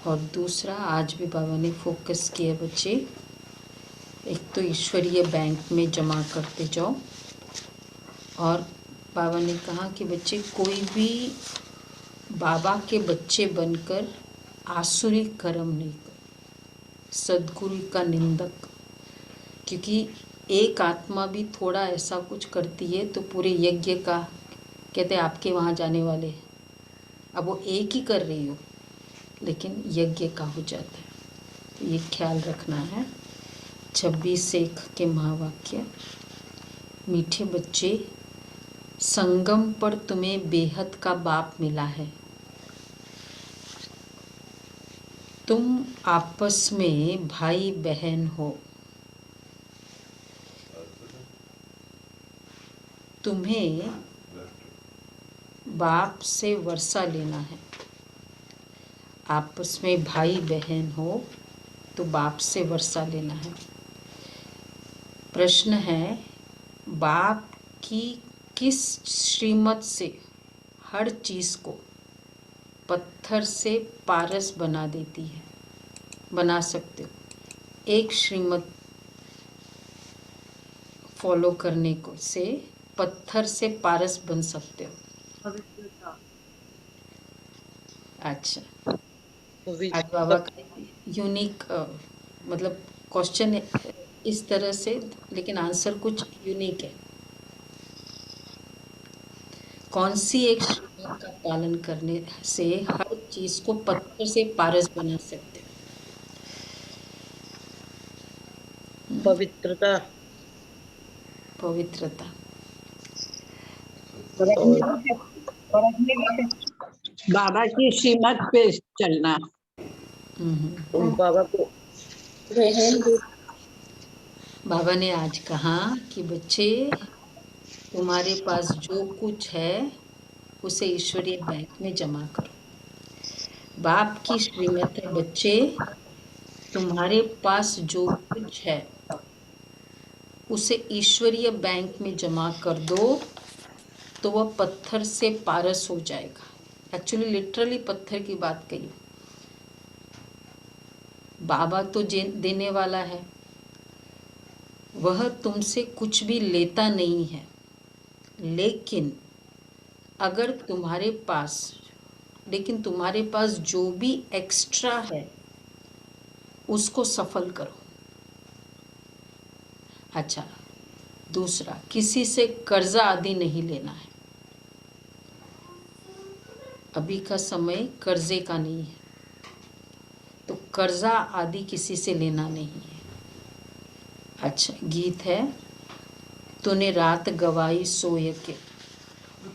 और दूसरा आज भी बाबा ने फोकस किया बच्चे, एक तो ईश्वरीय बैंक में जमा करते जाओ, और बाबा ने कहा कि बच्चे कोई भी बाबा के बच्चे बनकर आसुरी कर्म नहीं कर, सद्गुरु का निंदक, क्योंकि एक आत्मा भी थोड़ा ऐसा कुछ करती है तो पूरे यज्ञ का कहते हैं आपके वहाँ जाने वाले हैं। अब वो एक ही कर रही हो लेकिन यज्ञ का हो जाता है, तो ये ख्याल रखना है। 26 के महावाक्य। मीठे बच्चे, संगम पर तुम्हें बेहद का बाप मिला है। तुम आपस में भाई बहन हो। तुम्हें बाप से वर्षा लेना है। आपस में भाई बहन हो तो बाप से वर्षा लेना है। प्रश्न है, बाप की किस श्रीमत से हर चीज़ को पत्थर से पारस बना देती है? बना सकते हो, एक श्रीमत फॉलो करने को से पत्थर से पारस बन सकते हो। पवित्रता। अच्छा, पवित्र आज बाबा का यूनिक मतलब क्वेश्चन इस तरह से, लेकिन आंसर कुछ यूनिक है। कौन सी एक श्रीमत का पालन करने से हर चीज को पत्थर से पारस बना सकते हो? पवित्रता पवित्रता। और बाबा की श्रीमत पे चलना। बाबा को बाबा ने आज कहा कि बच्चे, तुम्हारे पास जो कुछ है उसे ईश्वरीय बैंक में जमा करो। बाप की श्रीमत है बच्चे, तुम्हारे पास जो कुछ है उसे ईश्वरीय बैंक में जमा कर दो तो वह पत्थर से पारस हो जाएगा। एक्चुअली लिटरली पत्थर की बात कही। बाबा तो देने वाला है, वह तुमसे कुछ भी लेता नहीं है, लेकिन अगर तुम्हारे पास जो भी एक्स्ट्रा है उसको सफल करो। अच्छा, दूसरा, किसी से कर्जा आदि नहीं लेना है। अभी का समय कर्जे का नहीं है, तो कर्जा आदि किसी से लेना नहीं है। अच्छा, गीत है, तूने रात गवाई सोए के,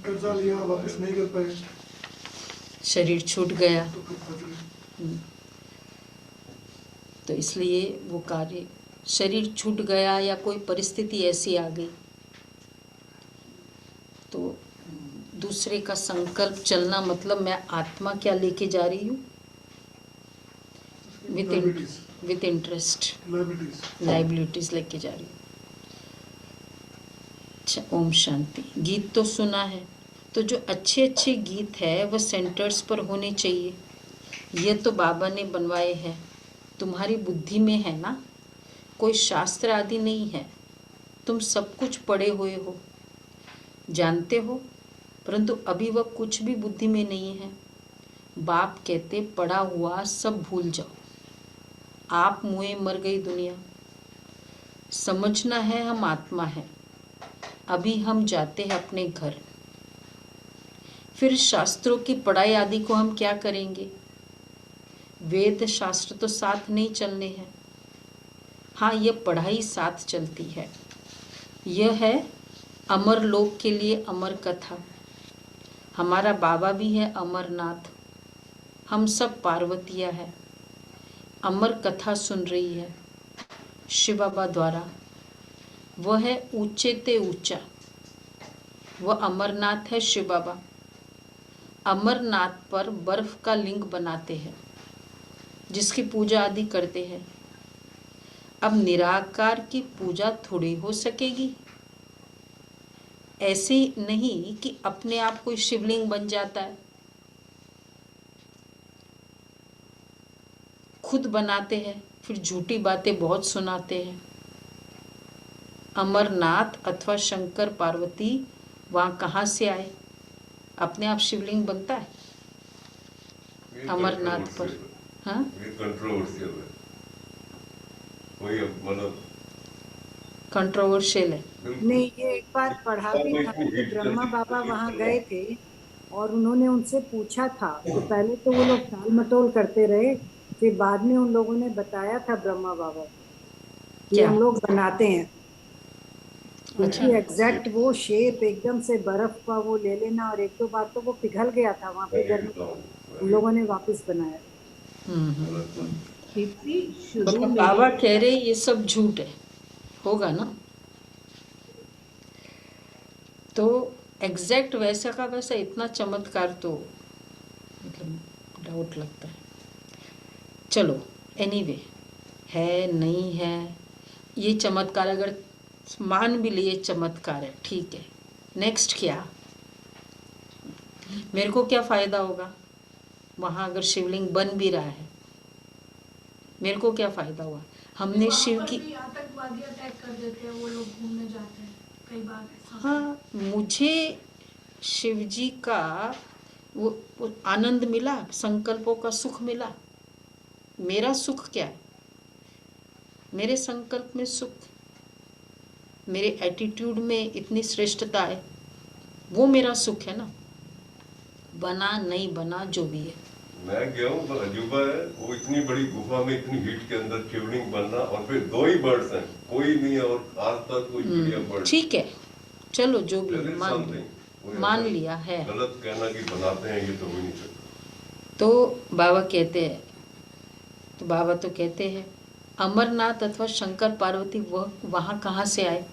कर्जा लिया वापस नहीं कर पाए, शरीर छूट गया, तो फिर फंस गए। तो इसलिए वो कार्य, शरीर छूट गया या कोई परिस्थिति ऐसी आ गई तो दूसरे का संकल्प चलना, मतलब मैं आत्मा क्या लेके जा रही हूँ, विथ इंटरेस्ट लाइबिलिटीज लेके जा रही हूँ। अच्छा, ओम शांति। गीत तो सुना है, तो जो अच्छे अच्छे गीत है वह सेंटर्स पर होने चाहिए। ये तो बाबा ने बनवाए हैं, तुम्हारी बुद्धि में है ना, कोई शास्त्र आदि नहीं है। तुम सब कुछ पढ़े हुए हो, जानते हो, परंतु अभी वह कुछ भी बुद्धि में नहीं है। बाप कहते पढ़ा हुआ सब भूल जाओ, आप मुए मर गई दुनिया। समझना है हम आत्मा है, अभी हम जाते हैं अपने घर, फिर शास्त्रों की पढ़ाई आदि को हम क्या करेंगे? वेद शास्त्र तो साथ नहीं चलने हैं। हाँ, यह पढ़ाई साथ चलती है। यह है अमर लोक के लिए अमर कथा। हमारा बाबा भी है अमरनाथ, हम सब पार्वतिया है, अमर कथा सुन रही है शिव बाबा द्वारा। वह है ऊंचे ते ऊंचा, वह अमरनाथ है शिव बाबा। अमरनाथ पर बर्फ का लिंग बनाते हैं जिसकी पूजा आदि करते हैं। अब निराकार की पूजा थोड़ी हो सकेगी। ऐसे नहीं कि अपने आप कोई शिवलिंग बन जाता है। खुद बनाते हैं, फिर झूठी बातें बहुत सुनाते हैं। अमरनाथ अथवा शंकर पार्वती वहाँ कहाँ से आए? अपने आप शिवलिंग बनता है अमरनाथ पर? हाँ, ये कंट्रोवर्शियल है, कोई मतलब कंट्रोवर्शियल है। नहीं, ये एक बार पढ़ा भी था कि ब्रह्मा बाबा वहां गए थे और उन्होंने उनसे पूछा था। तो पहले तो वो लोग टाल मटोल करते रहे, फिर बाद में उन लोगों ने बताया था ब्रह्मा बाबा कि क्या? हम लोग बनाते हैं, अच्छा। क्योंकि एग्जैक्ट वो शेप एकदम से बर्फ का वो ले लेना, और एक दो बार तो वो पिघल गया था वहां पे गर्मी, उन लोगों ने वापस बनाया। तो बाबा कह रहे ये सब झूठ है, होगा ना? तो एग्जैक्ट वैसा का वैसा इतना चमत्कार तो मतलब डाउट लगता है। चलो एनीवे, है नहीं है, ये चमत्कार अगर मान भी लिए चमत्कार है, ठीक है। नेक्स्ट क्या? मेरे को क्या फ़ायदा होगा वहाँ अगर शिवलिंग बन भी रहा है? मेरे को क्या फ़ायदा हुआ? हमने शिव की आतंकवादी अटैक कर देते हैं, वो लोग घूमने जाते हैं कई बार ऐसा। हाँ, मुझे शिव जी का वो आनंद मिला, संकल्पों का सुख मिला। मेरा सुख क्या है? मेरे संकल्प में सुख, मेरे एटीट्यूड में इतनी श्रेष्ठता है, वो मेरा सुख है ना। बना नहीं बना जो भी है। मैं गया हूँ, अजूबा है वो, इतनी बड़ी गुफा में इतनी हीट के अंदर शिवलिंग बनना, और फिर 2 ही बर्ड्स हैं, कोई नहीं है, और आज तक कोई मीडिया बर्ड। ठीक है, चलो जो भी है, मान लिया है। गलत कहना कि बनाते हैं, ये तो हो ही नहीं सकता। तो बाबा कहते हैं, तो बाबा तो कहते हैं अमरनाथ अथवा शंकर पार्वती वह वहाँ कहाँ से आए?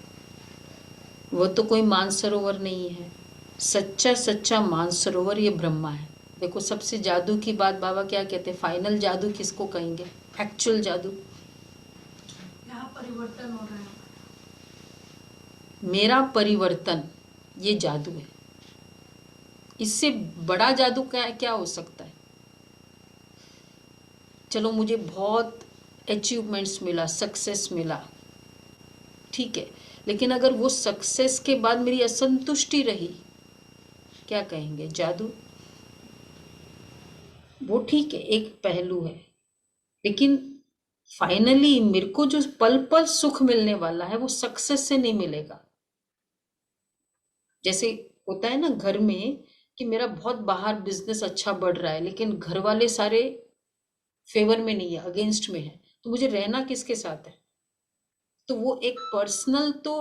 वह तो कोई मानसरोवर नहीं है। सच्चा सच्चा मानसरोवर ये ब्रह्मा है। देखो, सबसे जादू की बात बाबा क्या कहते हैं? फाइनल जादू किसको कहेंगे? एक्चुअल जादू। यहाँ परिवर्तन हो रहा है। मेरा परिवर्तन, ये जादू है। इससे बड़ा जादू क्या हो सकता है? चलो, मुझे बहुत अचीवमेंट्स मिला, सक्सेस मिला, ठीक है, लेकिन अगर वो सक्सेस के बाद मेरी असंतुष्टि रही, क्या कहेंगे? जादू। वो ठीक है, एक पहलू है, लेकिन फाइनली मेरे को जो पल पल सुख मिलने वाला है वो सक्सेस से नहीं मिलेगा। जैसे होता है ना घर में कि मेरा बहुत बाहर बिजनेस अच्छा बढ़ रहा है, लेकिन घर वाले सारे फेवर में नहीं है, अगेंस्ट में है, तो मुझे रहना किसके साथ है? तो वो एक पर्सनल तो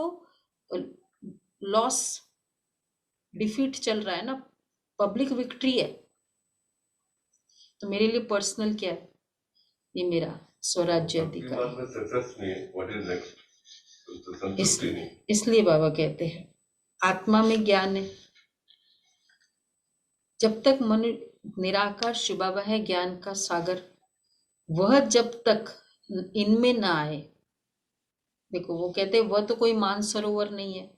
लॉस, डिफीट चल रहा है ना, पब्लिक विक्ट्री है। तो मेरे लिए पर्सनल क्या है? ये मेरा स्वराज्य अधिकार है। सक्सेस नहीं है, व्हाट इज नेक्स्ट? तो संतुष्टि नहीं। इसलिए बाबा कहते हैं आत्मा में ज्ञान है। जब तक मनु निराकार शिव बाबा है ज्ञान का सागर, वह जब तक इनमें ना आए, देखो वो कहते हैं वह तो कोई मानसरोवर नहीं है।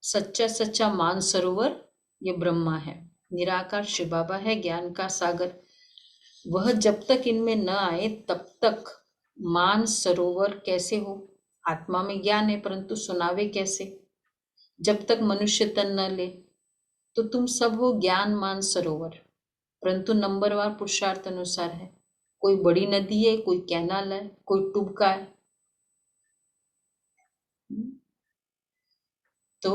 सच्चा सच्चा मानसरोवर ये ब्रह्मा है, निराकार शिव बाबा है ज्ञान का सागर। वह जब तक इनमें न आए तब तक मान सरोवर कैसे हो? आत्मा में ज्ञान है परंतु सुनावे कैसे? जब तक मनुष्य तन न ले तो तुम सब हो ज्ञान मान सरोवर, परंतु नंबरवार पुरुषार्थ अनुसार है। कोई बड़ी नदी है, कोई कैनाल है, कोई टुबका है। तो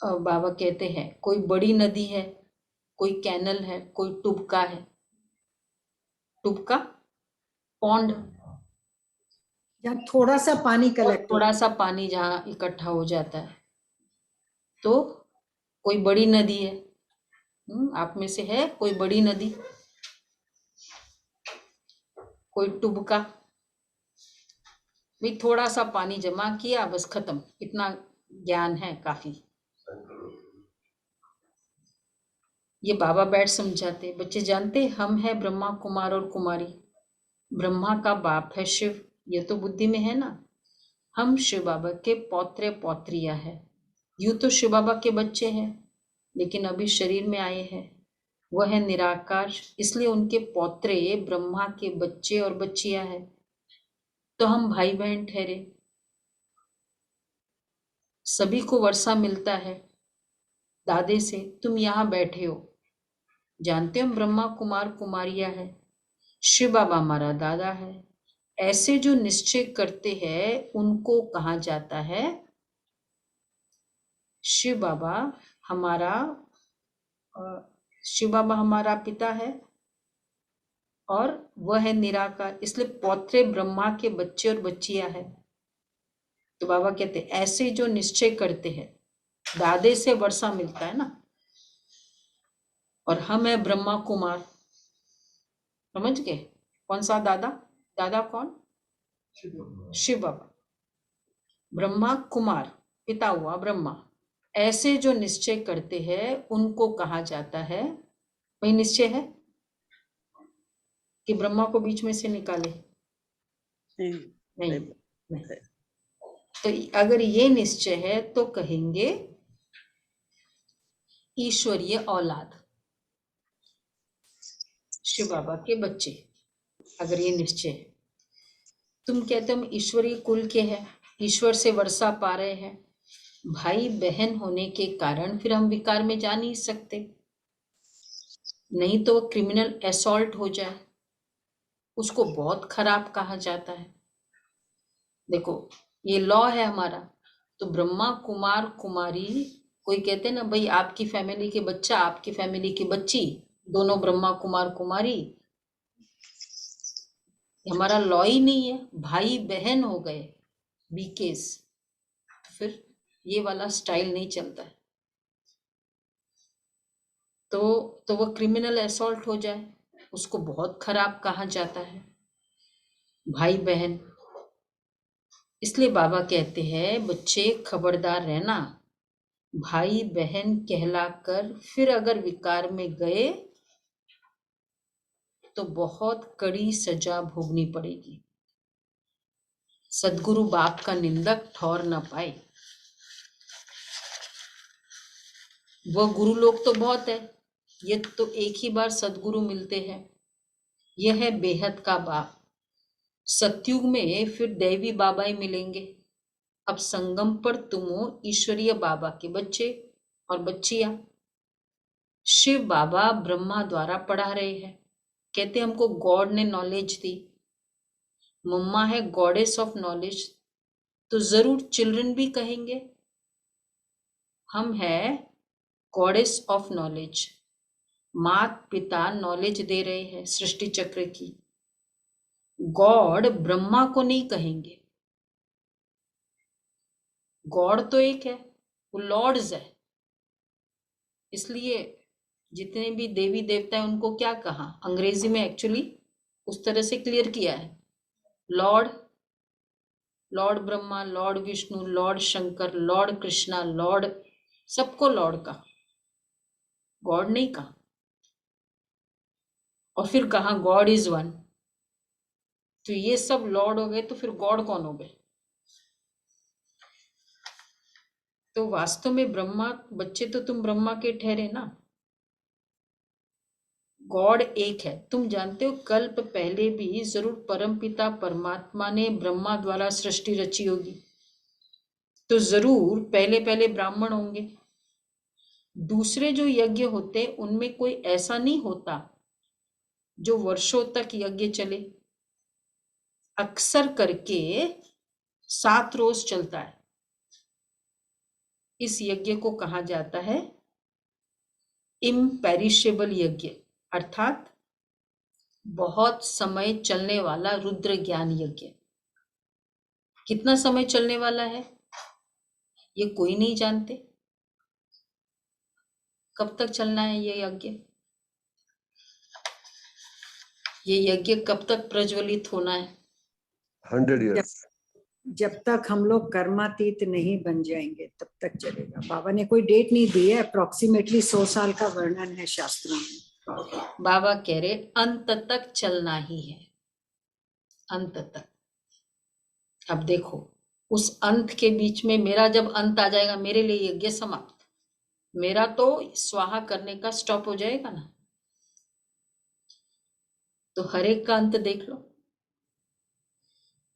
बाबा कहते हैं कोई बड़ी नदी है, कोई कैनल है, कोई टुबका है। टुबका पॉन्ड, जहाँ थोड़ा सा पानी कलेक्ट थोड़ा सा पानी जहाँ इकट्ठा हो जाता है। तो कोई बड़ी नदी है, आप में से है कोई बड़ी नदी? कोई टुबका? भाई थोड़ा सा पानी जमा किया, बस खत्म, इतना ज्ञान है काफी। ये बाबा बैठ समझाते, बच्चे जानते हम है ब्रह्मा कुमार और कुमारी। ब्रह्मा का बाप है शिव, ये तो बुद्धि में है ना। हम शिव बाबा के पौत्रे पौत्रियां हैं। यूं तो शिव बाबा के बच्चे हैं, लेकिन अभी शरीर में आए हैं। वह है निराकार, इसलिए उनके पौत्रे ब्रह्मा के बच्चे और बच्चियां हैं, तो हम भाई बहन ठहरे। सभी को वर्षा मिलता है दादे से। तुम यहाँ बैठे हो, जानते हो हम ब्रह्मा कुमार कुमारियां है, शिव बाबा हमारा दादा है। ऐसे जो निश्चय करते हैं उनको कहा जाता है, शिव बाबा हमारा शिव बाबा हमारा पिता है और वह है निराकार, इसलिए पौत्रे ब्रह्मा के बच्चे और बच्चियां है। तो बाबा कहते हैं ऐसे जो निश्चय करते हैं, दादे से वर्षा मिलता है ना, और हम है ब्रह्मा कुमार। समझ गए? कौन सा दादा? दादा कौन? शिव बाबा। ब्रह्मा कुमार, पिता हुआ ब्रह्मा। ऐसे जो निश्चय करते हैं उनको कहा जाता है, वही निश्चय है कि ब्रह्मा को बीच में से निकाले? नहीं। तो अगर ये निश्चय है तो कहेंगे ईश्वरीय औलाद, शिव बाबा के बच्चे। अगर ये निश्चय है, तुम कहते हो हम ईश्वरीय कुल के हैं, ईश्वर से वर्षा पा रहे हैं, भाई बहन होने के कारण फिर हम विकार में जा नहीं सकते, नहीं तो वो क्रिमिनल असॉल्ट हो जाए, उसको बहुत खराब कहा जाता है। देखो ये लॉ है हमारा। तो ब्रह्मा कुमार कुमारी, कोई कहते हैं ना भाई आपकी फैमिली के बच्चा, आपकी फैमिली की बच्ची, दोनों ब्रह्मा कुमार कुमारी, हमारा लॉ ही नहीं है। भाई बहन हो गए बीकेस, तो फिर ये वाला स्टाइल नहीं चलता है। तो वो क्रिमिनल असॉल्ट हो जाए, उसको बहुत खराब कहा जाता है, भाई बहन। इसलिए बाबा कहते हैं बच्चे खबरदार रहना, भाई बहन कहलाकर फिर अगर विकार में गए तो बहुत कड़ी सजा भोगनी पड़ेगी। सदगुरु बाप का निंदक ठौर न पाए। वह गुरु लोग तो बहुत है, ये तो एक ही बार सदगुरु मिलते हैं। यह है बेहद का बाप। सतयुग में फिर दैवी बाबा ही मिलेंगे। अब संगम पर तुम हो ईश्वरीय बाबा के बच्चे और बच्चियां। शिव बाबा ब्रह्मा द्वारा पढ़ा रहे हैं, कहते हमको गॉड ने नॉलेज दी, मम्मा है गॉडेस ऑफ नॉलेज, तो जरूर चिल्ड्रन भी कहेंगे हम है गॉडेस ऑफ नॉलेज। मात पिता नॉलेज दे रहे हैं सृष्टि चक्र की। गॉड ब्रह्मा को नहीं कहेंगे, गॉड तो एक है, वो लॉर्ड्स है। इसलिए जितने भी देवी देवता है उनको क्या कहा, अंग्रेजी में एक्चुअली उस तरह से क्लियर किया है, Lord, Lord Brahma, Lord Vishnu, Lord Shankar, Lord Krishna, Lord, सबको लॉर्ड का, गॉड नहीं कहा। और फिर कहा गॉड इज वन। तो ये सब लॉर्ड हो गए, तो फिर गॉड कौन हो गए? तो वास्तव में ब्रह्मा बच्चे तो तुम ब्रह्मा के ठहरे ना, गॉड एक है। तुम जानते हो कल्प पहले भी जरूर परमपिता परमात्मा ने ब्रह्मा द्वारा सृष्टि रची होगी, तो जरूर पहले पहले ब्राह्मण होंगे। दूसरे जो यज्ञ होते उनमें कोई ऐसा नहीं होता जो वर्षों तक यज्ञ चले, अक्सर करके 7 रोज चलता है। इस यज्ञ को कहा जाता है इम्पेरिशेबल यज्ञ, अर्थात बहुत समय चलने वाला रुद्र ज्ञान यज्ञ। कितना समय चलने वाला है ये कोई नहीं जानते। कब तक चलना है ये यज्ञ? ये यज्ञ कब तक प्रज्वलित होना है? 100 years। जब तक हम लोग कर्मातीत नहीं बन जाएंगे तब तक चलेगा। बाबा ने कोई डेट नहीं दी है, अप्रोक्सीमेटली 100 साल का वर्णन है शास्त्रों में। बाबा कह रहे अंत तक चलना ही है, अंत तक। अब देखो उस अंत के बीच में मेरा जब अंत आ जाएगा, मेरे लिए यज्ञ समाप्त, मेरा तो स्वाहा करने का स्टॉप हो जाएगा ना। तो हर एक का अंत देख लो।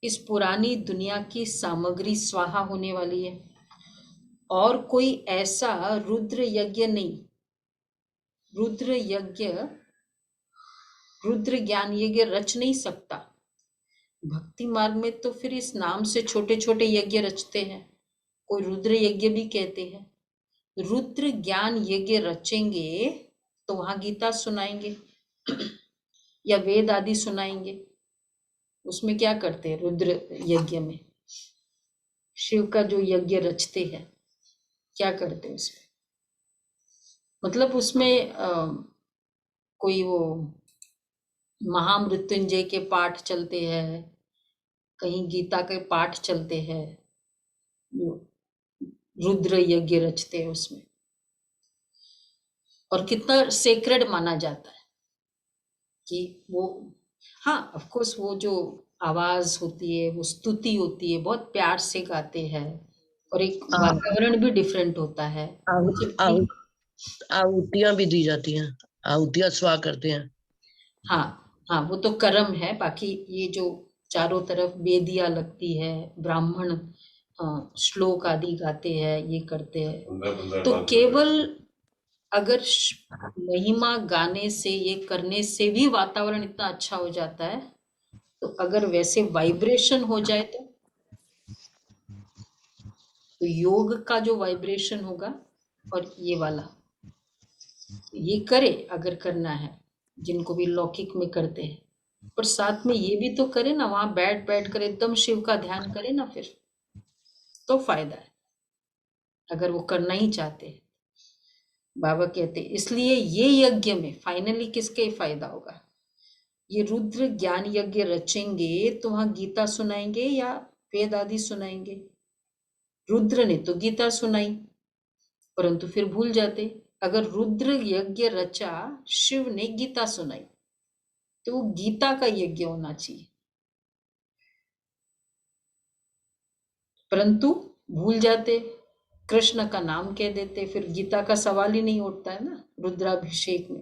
इस पुरानी दुनिया की सामग्री स्वाहा होने वाली है और कोई ऐसा रुद्र यज्ञ नहीं, रुद्र यज्ञ, रुद्र ज्ञान यज्ञ रच नहीं सकता। भक्ति मार्ग में तो फिर इस नाम से छोटे छोटे यज्ञ रचते हैं, कोई रुद्र यज्ञ भी कहते हैं। रुद्र ज्ञान यज्ञ रचेंगे तो वहां गीता सुनाएंगे या वेद आदि सुनाएंगे। उसमें क्या करते हैं रुद्र यज्ञ में? शिव का जो यज्ञ रचते हैं क्या करते हैं उसमें? मतलब उसमें कोई वो महामृत्युंजय के पाठ चलते हैं, कहीं गीता के पाठ चलते हैं, रुद्र यज्ञ रचते हैं उसमें। और कितना सेक्रेड माना जाता है कि वो, हाँ ऑफ कोर्स वो जो आवाज होती है, वो स्तुति होती है, बहुत प्यार से गाते हैं और एक वातावरण भी डिफरेंट होता है। आहुतियां भी दी जाती हैं, आहुतियां स्वा करते हैं। हाँ हाँ, वो तो कर्म है। बाकी ये जो चारों तरफ वेदियां लगती है, ब्राह्मण श्लोक आदि गाते हैं, ये करते हैं। तो केवल अगर महिमा गाने से, ये करने से भी वातावरण इतना अच्छा हो जाता है। तो अगर वैसे वाइब्रेशन हो जाए तो योग का जो वाइब्रेशन होगा और ये वाला, ये करे अगर करना है, जिनको भी लौकिक में करते हैं, पर साथ में ये भी तो करे ना, वहां बैठ बैठ कर एकदम शिव का ध्यान करे ना, फिर तो फायदा है अगर वो करना ही चाहते हैं। बाबा कहते इसलिए ये यज्ञ में फाइनली किसके फायदा होगा? ये रुद्र ज्ञान यज्ञ रचेंगे तो वहां गीता सुनाएंगे या वेद आदि सुनाएंगे? रुद्र ने तो गीता सुनाई, परंतु फिर भूल जाते। अगर रुद्र यज्ञ रचा, शिव ने गीता सुनाई, तो वो गीता का यज्ञ होना चाहिए, परंतु भूल जाते, कृष्ण का नाम कह देते, फिर गीता का सवाल ही नहीं उठता है ना रुद्राभिषेक में।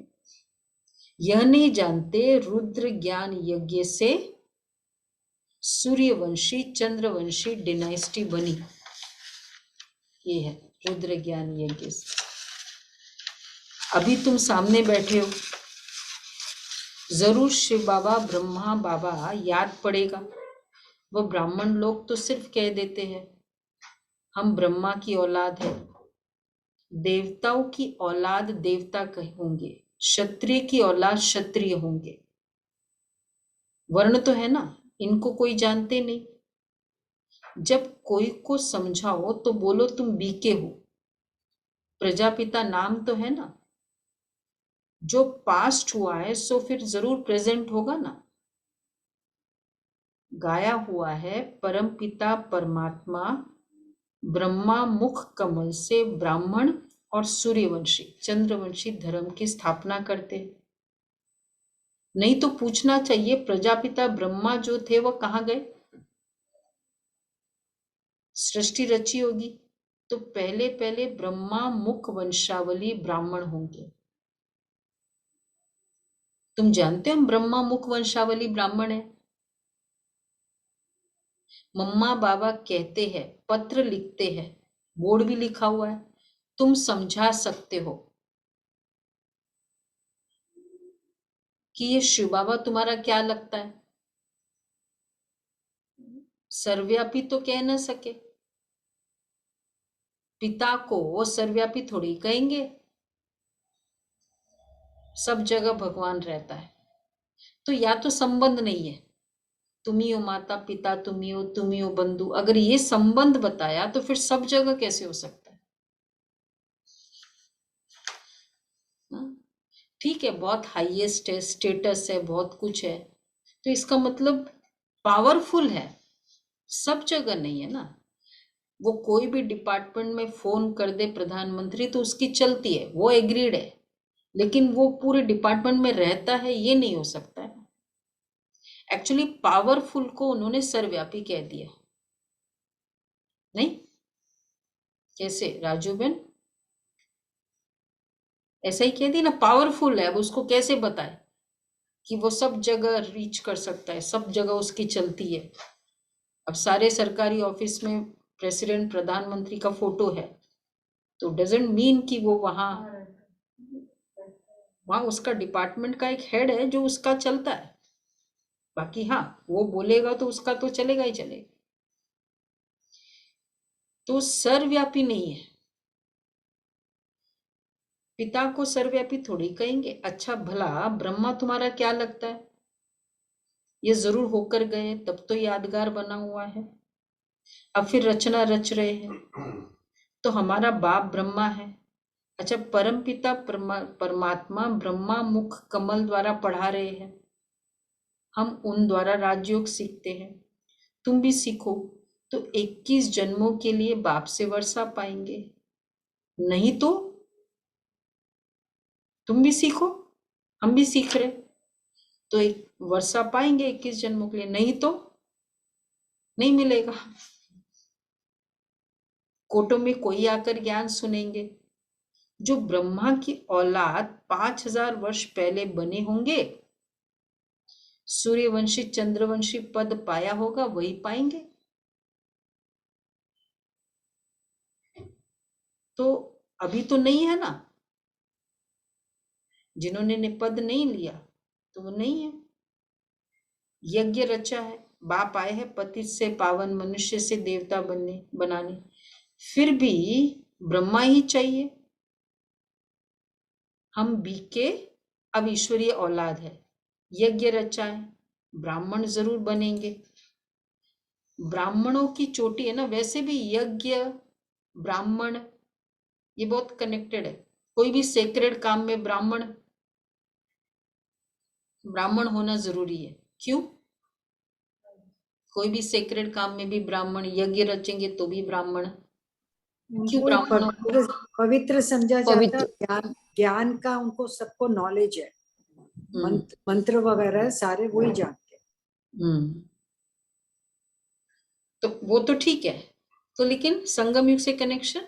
यह नहीं जानते रुद्र ज्ञान यज्ञ से सूर्यवंशी चंद्रवंशी डिनाइस्टी बनी। ये है रुद्र ज्ञान यज्ञ से। अभी तुम सामने बैठे हो, जरूर शिव बाबा ब्रह्मा बाबा याद पड़ेगा। वो ब्राह्मण लोग तो सिर्फ कह देते हैं हम ब्रह्मा की औलाद है, देवताओं की औलाद देवता होंगे, क्षत्रिय की औलाद क्षत्रिय होंगे। वर्ण तो है ना, इनको कोई जानते नहीं। जब कोई को समझाओ तो बोलो तुम बीके हो, प्रजापिता नाम तो है ना, जो पास्ट हुआ है सो फिर जरूर प्रेजेंट होगा ना। गाया हुआ है परम पिता परमात्मा ब्रह्मा मुख कमल से ब्राह्मण और सूर्यवंशी चंद्रवंशी धर्म की स्थापना करते हैं। नहीं तो पूछना चाहिए प्रजापिता ब्रह्मा जो थे वो कहाँ गए? सृष्टि रची होगी तो पहले पहले ब्रह्मा मुख वंशावली ब्राह्मण होंगे। तुम जानते हो ब्रह्मा मुख वंशावली ब्राह्मण है। मम्मा बाबा कहते हैं, पत्र लिखते हैं, बोर्ड भी लिखा हुआ है, तुम समझा सकते हो कि ये शिव बाबा तुम्हारा क्या लगता है। सर्वव्यापी तो कह ना सके, पिता को वो सर्वव्यापी थोड़ी कहेंगे। सब जगह भगवान रहता है, तो या तो संबंध नहीं है, तुम ही हो माता पिता, तुम ही हो बंधु। अगर ये संबंध बताया तो फिर सब जगह कैसे हो सकता है? ठीक है, बहुत हाईएस्ट है, स्टेटस है, बहुत कुछ है, तो इसका मतलब पावरफुल है, सब जगह नहीं है ना। वो कोई भी डिपार्टमेंट में फोन कर दे प्रधानमंत्री तो उसकी चलती है, वो एग्रीड है, लेकिन वो पूरे डिपार्टमेंट में रहता है ये नहीं हो सकता है। एक्चुअली पावरफुल को उन्होंने सर्वव्यापी कह दिया, नहीं? कैसे राजू बेन ऐसा ही कह दी ना, पावरफुल है, अब उसको कैसे बताए? कि वो सब जगह रीच कर सकता है, सब जगह उसकी चलती है। अब सारे सरकारी ऑफिस में प्रेसिडेंट प्रधानमंत्री का फोटो है तो डजंट मीन कि वो वहाँ उसका डिपार्टमेंट का एक हेड है जो उसका चलता है। बाकी हाँ, वो बोलेगा तो उसका तो चलेगा ही चलेगा। तो सर्वव्यापी नहीं है। पिता को सर्वव्यापी थोड़ी कहेंगे। अच्छा भला ब्रह्मा तुम्हारा क्या लगता है? ये जरूर होकर गए तब तो यादगार बना हुआ है, अब फिर रचना रच रहे हैं। तो हमारा बाप ब्रह्मा है। अच्छा, परम पिता परमात्मा ब्रह्मा मुख कमल द्वारा पढ़ा रहे हैं, हम उन द्वारा राजयोग सीखते हैं। तुम भी सीखो तो 21 जन्मों के लिए बाप से वर्षा पाएंगे। नहीं तो तुम भी सीखो, हम भी सीख रहे, तो एक वर्षा पाएंगे 21 जन्मों के लिए, नहीं तो नहीं मिलेगा। कोटों में कोई आकर ज्ञान सुनेंगे। जो ब्रह्मा की औलाद 5000 वर्ष पहले बने होंगे, सूर्यवंशी चंद्रवंशी पद पाया होगा, वही पाएंगे। तो अभी तो नहीं है ना, जिन्होंने ने पद नहीं लिया तो वो नहीं है। यज्ञ रचा है, बाप आए हैं पतित से पावन, मनुष्य से देवता बनाने, फिर भी ब्रह्मा ही चाहिए। हम बीके अब ईश्वरीय औलाद है, यज्ञ रचा है, ब्राह्मण जरूर बनेंगे। ब्राह्मणों की चोटी है ना, वैसे भी यज्ञ ब्राह्मण ये बहुत कनेक्टेड है। कोई भी सेक्रेड काम में ब्राह्मण होना जरूरी है। क्यों? कोई भी सेक्रेड काम में भी ब्राह्मण, यज्ञ रचेंगे तो भी ब्राह्मण। क्यों ब्राह्मणों को पवित्र समझा जाता पवित्र। है। ज्ञान का उनको सबको नॉलेज है, मंत्र वगैरह सारे वही जानते हैं। तो वो तो ठीक है, तो लेकिन संगम युग से कनेक्शन,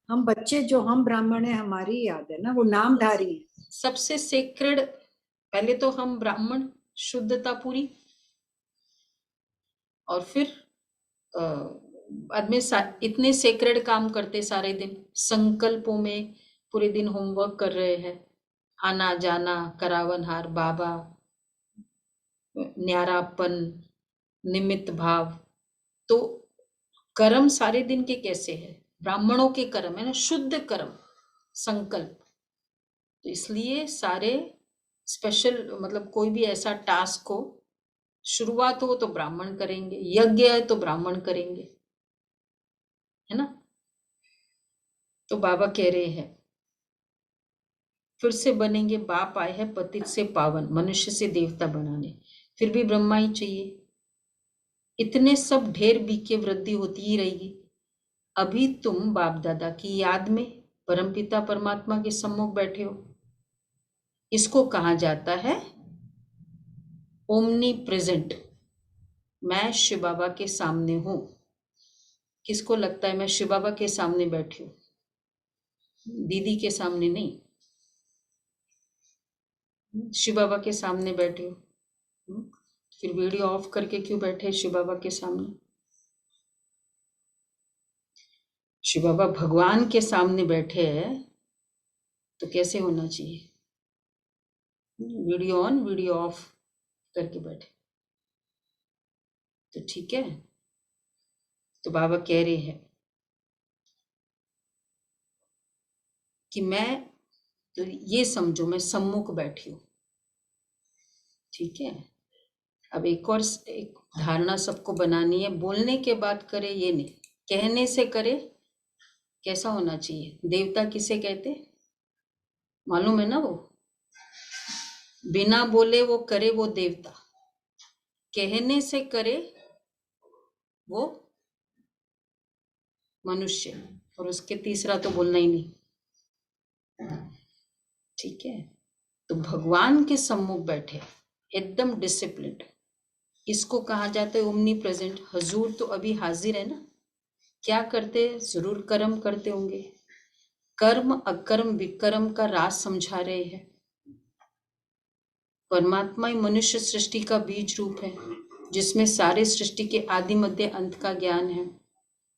हम बच्चे जो हम ब्राह्मण है हमारी याद है ना, वो नामधारी है। सबसे सेक्रेड पहले तो हम ब्राह्मण, शुद्धता पूरी, और फिर आदमी इतने सेक्रेड काम करते सारे दिन, संकल्पों में पूरे दिन होमवर्क कर रहे हैं, आना जाना, करावनहार, बाबा, न्यारापन, निमित्त भाव। तो कर्म सारे दिन के कैसे है? ब्राह्मणों के कर्म है ना, शुद्ध कर्म, संकल्प। तो इसलिए सारे स्पेशल, मतलब कोई भी ऐसा टास्क हो, शुरुआत हो तो ब्राह्मण करेंगे, यज्ञ है तो ब्राह्मण करेंगे, है ना। तो बाबा कह रहे हैं फिर से बनेंगे, बाप आए हैं पतित से पावन, मनुष्य से देवता बनाने, फिर भी ब्रह्मा ही चाहिए। इतने सब ढेर बीके वृद्धि होती ही रहेगी। अभी तुम बाप दादा की याद में परमपिता परमात्मा के सम्मुख बैठे हो। इसको कहा जाता है ओमनी प्रेजेंट। मैं शिव बाबा के सामने हूं। किसको लगता है मैं शिव बाबा के सामने बैठी हूं? दीदी के सामने नहीं, शिव बाबा के सामने बैठे हो। फिर वीडियो ऑफ करके क्यों बैठे शिव बाबा के सामने? शिव बाबा भगवान के सामने बैठे हैं तो कैसे होना चाहिए? वीडियो ऑन वीडियो ऑफ करके बैठे तो ठीक है। तो बाबा कह रहे हैं कि मैं, तो ये समझो मैं सम्मुख बैठी हूं, ठीक है। अब एक और एक धारणा सबको बनानी है, बोलने के बाद करे ये नहीं, कहने से करे। कैसा होना चाहिए? देवता किसे कहते मालूम है ना? वो बिना बोले वो करे वो देवता, कहने से करे वो मनुष्य, और उसके तीसरा तो बोलना ही नहीं, ठीक है। तो भगवान के सम्मुख बैठे एकदम डिसिप्लिन्ड, इसको कहा जाता है ओमनी प्रेजेंट। हजूर तो अभी हाजिर है ना, क्या करते? जरूर कर्म करते होंगे। कर्म अकर्म विकर्म का राज समझा रहे हैं। परमात्मा ही मनुष्य सृष्टि का बीज रूप है, जिसमें सारे सृष्टि के आदि मध्य अंत का ज्ञान है।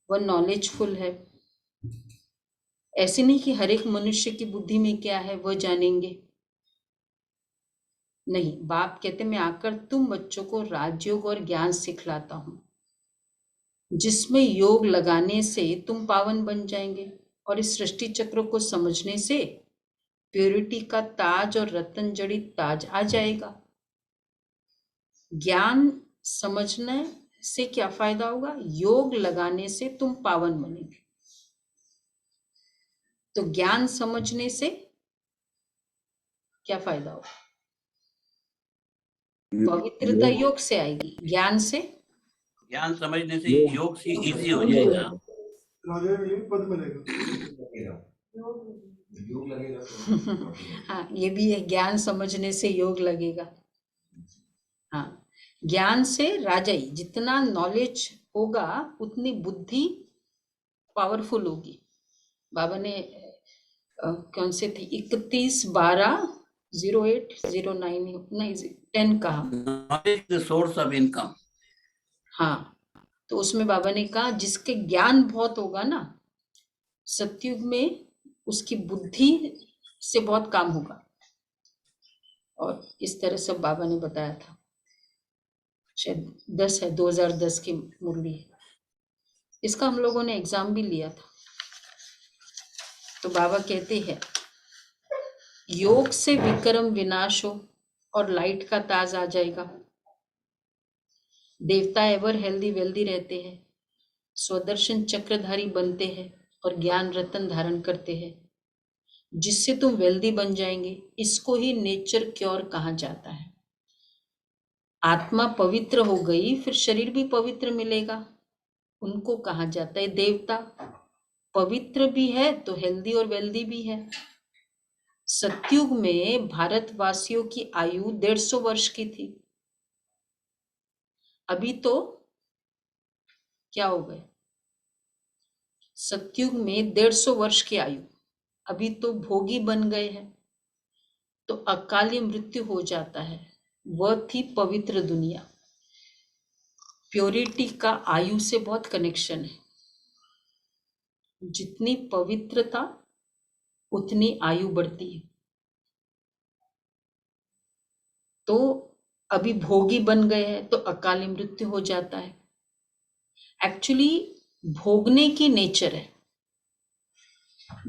वह नॉलेजफुल है। ऐसे नहीं कि हर एक मनुष्य की बुद्धि में क्या है वह जानेंगे। नहीं, बाप कहते मैं आकर तुम बच्चों को राजयोग और ज्ञान सिखलाता हूं, जिसमें योग लगाने से तुम पावन बन जाएंगे और इस सृष्टि चक्र को समझने से प्योरिटी का ताज और रतन जड़ित ताज आ जाएगा। ज्ञान समझने से क्या फायदा होगा? योग लगाने से तुम पावन बनेंगे। तो ज्ञान समझने से क्या फायदा होगा? पवित्रता योग से आएगी, ज्ञान से, ज्ञान समझने से योग से इजी हो जाएगा। राजा के लिए पद मिलेगा। हाँ ये भी है, ज्ञान समझने से योग लगेगा। हाँ, ज्ञान से राजाई, जितना नॉलेज होगा उतनी बुद्धि पावरफुल होगी। बाबा ने कौन से थे 31/12/0809 नहीं 10 कहा। Knowledge the source of income. हाँ, तो उसमें बाबा ने कहा जिसके ज्ञान बहुत होगा ना, सतयुग में उसकी बुद्धि से बहुत काम होगा। और इस तरह सब बाबा ने बताया था। शायद 10 है, 2010 की मुरली है। इसका हम लोगों ने एग्जाम भी लिया था। तो बाबा कहते हैं योग से विक्रम विनाश हो और लाइट का ताज आ जाएगा। देवता एवर हेल्दी वेल्दी रहते हैं, स्वदर्शन चक्रधारी बनते हैं और ज्ञान रतन धारण करते हैं, जिससे तुम वेल्दी बन जाएंगे। इसको ही नेचर क्योर कहा जाता है। आत्मा पवित्र हो गई, फिर शरीर भी पवित्र मिलेगा। उनको कहा जाता है देवता। पवित्र भी है तो हेल्दी और वेल्दी भी है। सतयुग में भारतवासियों की आयु 150 वर्ष की थी। अभी तो क्या हो गए? सतयुग में 150 वर्ष की आयु, अभी तो भोगी बन गए हैं, तो अकाली मृत्यु हो जाता है। वह थी पवित्र दुनिया। प्योरिटी का आयु से बहुत कनेक्शन है। जितनी पवित्रता उतनी आयु बढ़ती है। तो अभी भोगी बन गए हैं तो अकाली मृत्यु हो जाता है। एक्चुअली भोगने की नेचर है।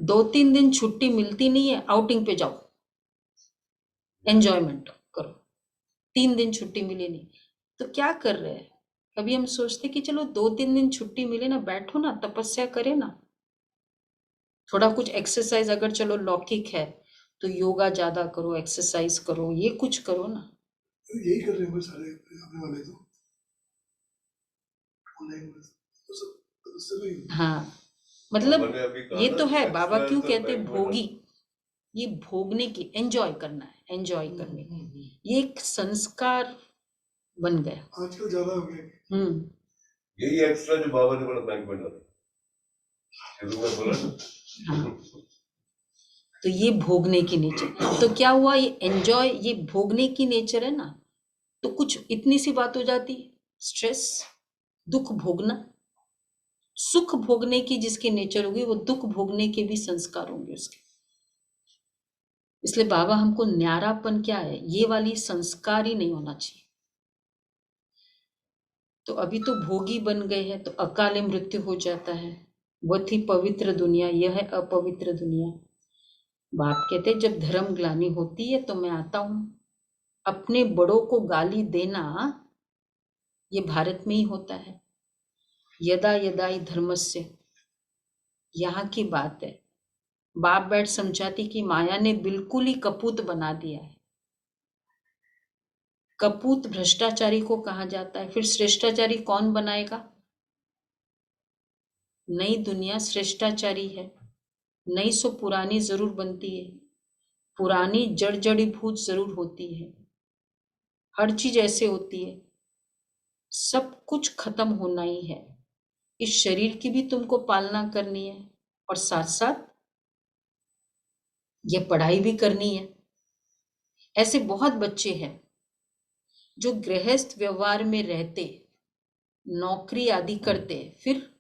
2-3 दिन छुट्टी मिलती नहीं है, आउटिंग पे जाओ, एंजॉयमेंट करो। 3 दिन छुट्टी मिली नहीं तो क्या कर रहे हैं? कभी हम सोचते कि चलो 2-3 दिन छुट्टी मिले ना, बैठो ना, तपस्या करे ना, थोड़ा कुछ एक्सरसाइज, अगर चलो लौकिक है तो योगा ज्यादा करो, एक्सरसाइज करो, ये कुछ करो ना। तो यही कर रहे हैं सारे आने वाले तो ऑनलाइन में तो सब तो उससे भी हाँ, मतलब बाबा ने अभी कहा ये ना, तो है। बाबा exercise क्यों तो कहते बैंक में भोगी? ये भोगने की, एंजॉय करना है, एंजॉय करने की, ये एक संस्कार बन गया। आजकल ज्यादा हो गया। यही एक्स्ट्रा जो बाबा ने बोला बैंक में डाला, शुरू में बोला ना। हाँ, तो ये भोगने की नेचर। तो क्या हुआ? ये एंजॉय, ये भोगने की नेचर है ना, तो कुछ इतनी सी बात हो जाती, स्ट्रेस, दुख भोगना। सुख भोगने की जिसकी नेचर होगी, वो दुख भोगने के भी संस्कार होंगे उसके। इसलिए बाबा हमको न्यारापन क्या है, ये वाली संस्कार ही नहीं होना चाहिए। तो अभी तो भोगी बन गए हैं तो अकाले मृत्यु हो जाता है। वह थी पवित्र दुनिया, यह है अपवित्र दुनिया। बाप कहते जब धर्म ग्लानि होती है तो मैं आता हूं। अपने बड़ों को गाली देना ये भारत में ही होता है। यदा यदा ही धर्मस्य, यहाँ की बात है। बाप बैठ समझाती कि माया ने बिल्कुल ही कपूत बना दिया है। कपूत भ्रष्टाचारी को कहा जाता है। फिर श्रेष्ठाचारी कौन बनाएगा? नई दुनिया श्रेष्ठाचारी है। नई सो पुरानी जरूर बनती है, पुरानी जड़ जड़ीभूत जरूर होती है। हर चीज ऐसे होती है, सब कुछ खत्म होना ही है। इस शरीर की भी तुमको पालना करनी है और साथ साथ ये पढ़ाई भी करनी है। ऐसे बहुत बच्चे हैं जो गृहस्थ व्यवहार में रहते, नौकरी आदि करते, फिर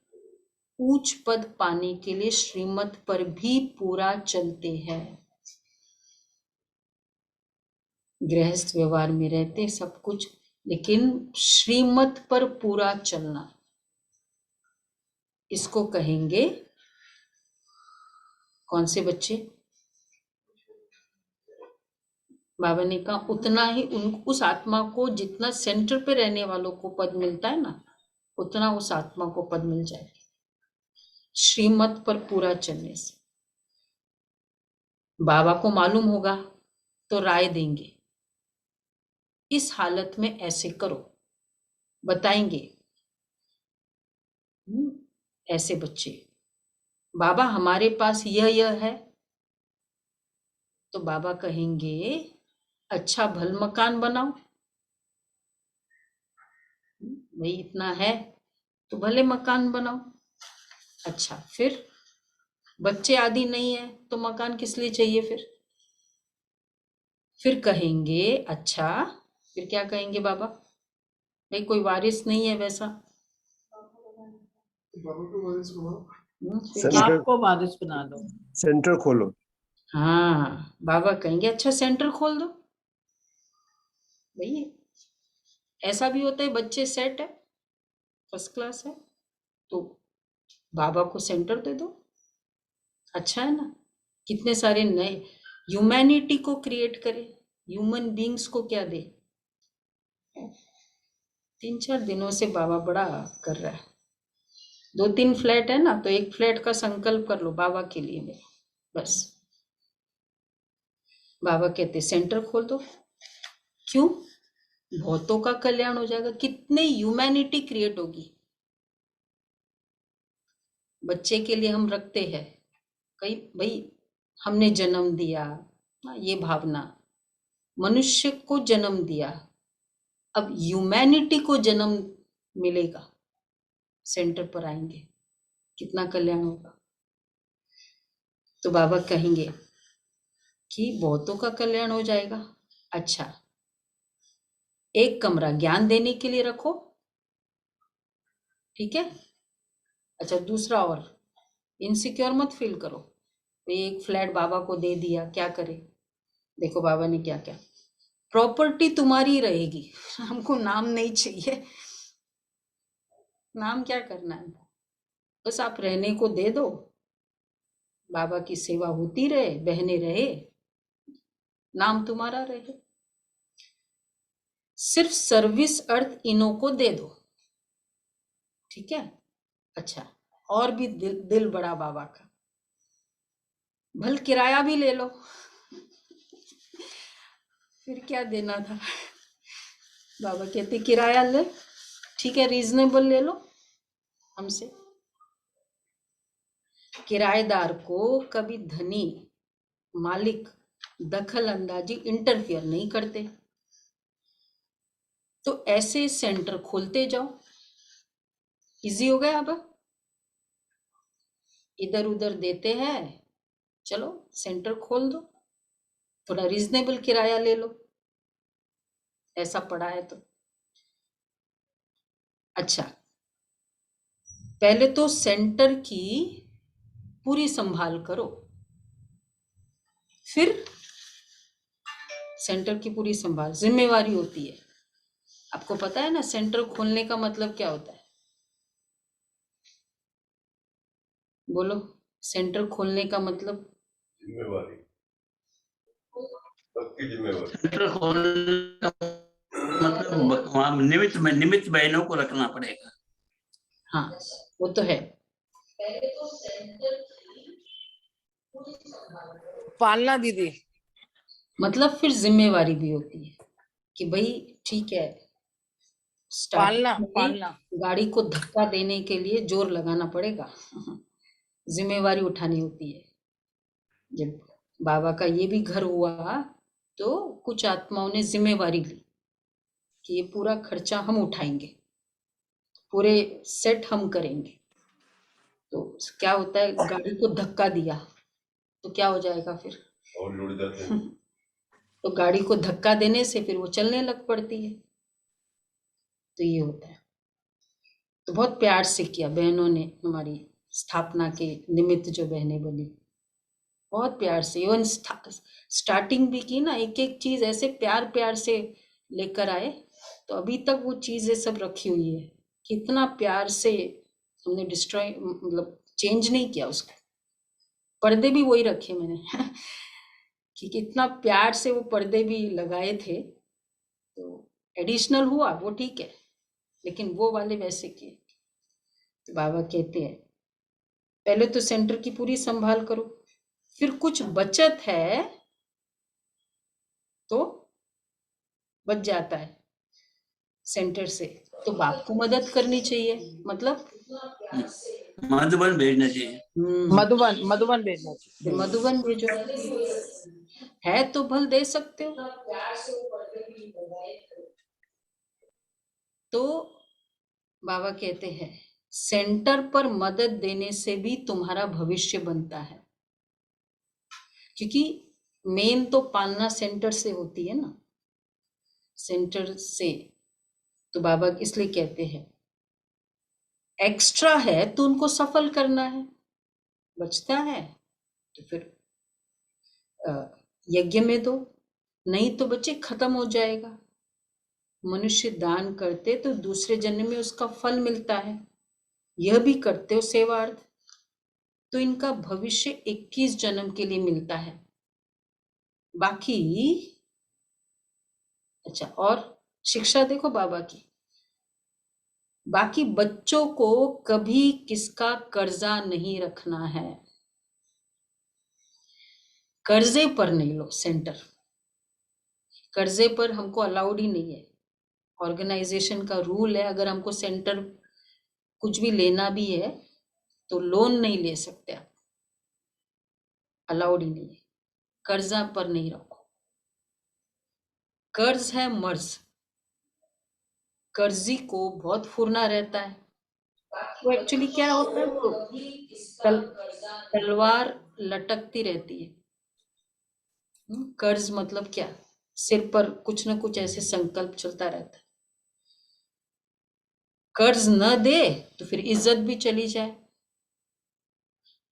उच्च पद पाने के लिए श्रीमत पर भी पूरा चलते हैं। गृहस्थ व्यवहार में रहते सब कुछ, लेकिन श्रीमत पर पूरा चलना, इसको कहेंगे कौन से बच्चे? बाबा ने कहा उतना ही उस आत्मा को, जितना सेंटर पे रहने वालों को पद मिलता है ना, उतना उस आत्मा को पद मिल जाएगा श्रीमत पर पूरा चलने से। बाबा को मालूम होगा तो राय देंगे, इस हालत में ऐसे करो, बताएंगे। ऐसे बच्चे, बाबा हमारे पास यह है, तो बाबा कहेंगे अच्छा भल मकान बनाओ, भाई इतना है तो भले मकान बनाओ। अच्छा, फिर बच्चे आदि नहीं है तो मकान किस लिए चाहिए? फिर कहेंगे अच्छा, फिर क्या कहेंगे बाबा? भाई कोई वारिस नहीं है वैसा, बाबा को वारिस बनाओ, फिर क्या? आपको वारिस बना लो, सेंटर खोलो। हाँ, बाबा कहेंगे अच्छा सेंटर खोल दो। भाई ऐसा भी होता है, बच्चे सेट है, फर्स्ट क्लास है, तो बाबा को सेंटर दे दो, अच्छा है ना। कितने सारे नए ह्यूमैनिटी को क्रिएट करे, ह्यूमन बींग्स को क्या दे। 3-4 दिनों से बाबा बड़ा कर रहा है। 2-3 फ्लैट है ना, तो एक फ्लैट का संकल्प कर लो बाबा के लिए मेरा, बस। बाबा कहते सेंटर खोल दो, क्यों? बहुतों का कल्याण हो जाएगा, कितने ह्यूमैनिटी क्रिएट होगी। बच्चे के लिए हम रखते हैं कई, भाई हमने जन्म दिया, ये भावना, मनुष्य को जन्म दिया, अब ह्यूमैनिटी को जन्म मिलेगा, सेंटर पर आएंगे, कितना कल्याण होगा। तो बाबा कहेंगे कि बहुतों का कल्याण हो जाएगा। अच्छा, एक कमरा ज्ञान देने के लिए रखो, ठीक है। अच्छा, दूसरा, और इनसिक्योर मत फील करो, एक फ्लैट बाबा को दे दिया, क्या करे? देखो बाबा ने क्या क्या, प्रॉपर्टी तुम्हारी रहेगी, हमको नाम नहीं चाहिए। नाम क्या करना है, बस आप रहने को दे दो, बाबा की सेवा होती रहे, बहने रहे, नाम तुम्हारा रहे, सिर्फ सर्विस अर्थ इनों को दे दो, ठीक है। अच्छा, और भी दिल बड़ा बाबा का, भल किराया भी ले लो, फिर क्या देना था। बाबा कहते किराया ले, ठीक है, रीजनेबल ले लो हमसे। किराएदार को कभी धनी मालिक दखल अंदाजी इंटरफियर नहीं करते, तो ऐसे सेंटर खोलते जाओ, इजी हो गया। अब इधर उधर देते हैं, चलो सेंटर खोल दो, थोड़ा रीजनेबल किराया ले लो, ऐसा पड़ा है तो। अच्छा, पहले तो सेंटर की पूरी संभाल करो, फिर सेंटर की पूरी संभाल जिम्मेवारी होती है। आपको पता है ना सेंटर खोलने का मतलब क्या होता है? बोलो, सेंटर खोलने का मतलब? जिम्मेवारी, सबकी जिम्मेवारी। सेंटर खोलने का मतलब वहाँ निमित्त बहनों को रखना पड़ेगा। हाँ, वो तो है। पालना दीदी, मतलब फिर जिम्मेवारी भी होती है कि भाई ठीक है, पालना गाड़ी को धक्का देने के लिए जोर लगाना पड़ेगा, जिम्मेवारी उठानी होती है। जब बाबा का ये भी घर हुआ तो कुछ आत्माओं ने जिम्मेवारी ली कि ये पूरा खर्चा हम उठाएंगे, पूरे सेट हम करेंगे। तो क्या होता है, गाड़ी को धक्का दिया तो क्या हो जाएगा फिर? और जुड़ जाते हैं। तो गाड़ी को धक्का देने से फिर वो चलने लग पड़ती है। तो ये होता है। तो बहुत प्यार से किया बहनों ने, हमारी स्थापना के निमित्त जो बहनें बनी, बहुत प्यार से। इवन स्टार्टिंग भी की ना, एक एक चीज ऐसे प्यार प्यार से लेकर आए, तो अभी तक वो चीजें सब रखी हुई है। कितना प्यार से हमने डिस्ट्रॉय, मतलब चेंज नहीं किया उसको। पर्दे भी वही रखे मैंने कि कितना प्यार से वो पर्दे भी लगाए थे। तो एडिशनल हुआ वो ठीक है, लेकिन वो वाले वैसे किए। तो बाबा कहते हैं पहले तो सेंटर की पूरी संभाल करो, फिर कुछ बचत है तो बच जाता है सेंटर से, तो बाप को मदद करनी चाहिए। मतलब मधुबन भेजना चाहिए। मधुबन भेजना चाहिए। फिर मधुबन भेजो, है तो भल दे सकते हो। तो बाबा कहते हैं सेंटर पर मदद देने से भी तुम्हारा भविष्य बनता है, क्योंकि मेन तो पालना सेंटर से होती है ना, सेंटर से। तो बाबा इसलिए कहते हैं एक्स्ट्रा है तो उनको सफल करना है, बचता है तो फिर यज्ञ में दो, नहीं तो बच्चे खत्म हो जाएगा। मनुष्य दान करते तो दूसरे जन्म में उसका फल मिलता है, यह भी करते हो सेवार्थ, तो इनका भविष्य 21 जन्म के लिए मिलता है। बाकी अच्छा, और शिक्षा देखो बाबा की, बाकी बच्चों को कभी किसका कर्जा नहीं रखना है, कर्जे पर नहीं लो। सेंटर कर्जे पर हमको अलाउड ही नहीं है, ऑर्गेनाइजेशन का रूल है। अगर हमको सेंटर कुछ भी लेना भी है तो लोन नहीं ले सकते आप, अलाउड ही नहीं है। कर्जा पर नहीं रखो, कर्ज है मर्ज, कर्जी को बहुत फुरना रहता है। वो एक्चुअली क्या होता है, वो तलवार लटकती रहती है। कर्ज मतलब क्या, सिर पर कुछ ना कुछ ऐसे संकल्प चलता रहता है। कर्ज न दे तो फिर इज्जत भी चली जाए।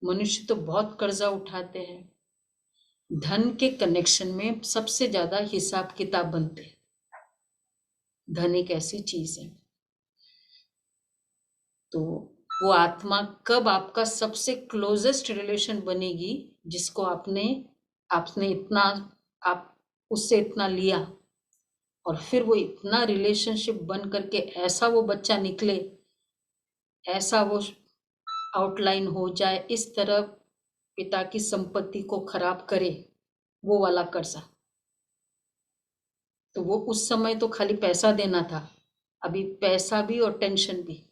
मनुष्य तो बहुत कर्जा उठाते हैं, धन के कनेक्शन में सबसे ज्यादा हिसाब किताब बनते हैं। धन एक ऐसी चीज है, तो वो आत्मा कब आपका सबसे क्लोजेस्ट रिलेशन बनेगी, जिसको आपने इतना, आप उससे इतना लिया, और फिर वो इतना रिलेशनशिप बन करके ऐसा वो बच्चा निकले, ऐसा वो आउटलाइन हो जाए, इस तरह पिता की संपत्ति को खराब करे, वो वाला कर्जा। तो वो उस समय तो खाली पैसा देना था, अभी पैसा भी और टेंशन भी,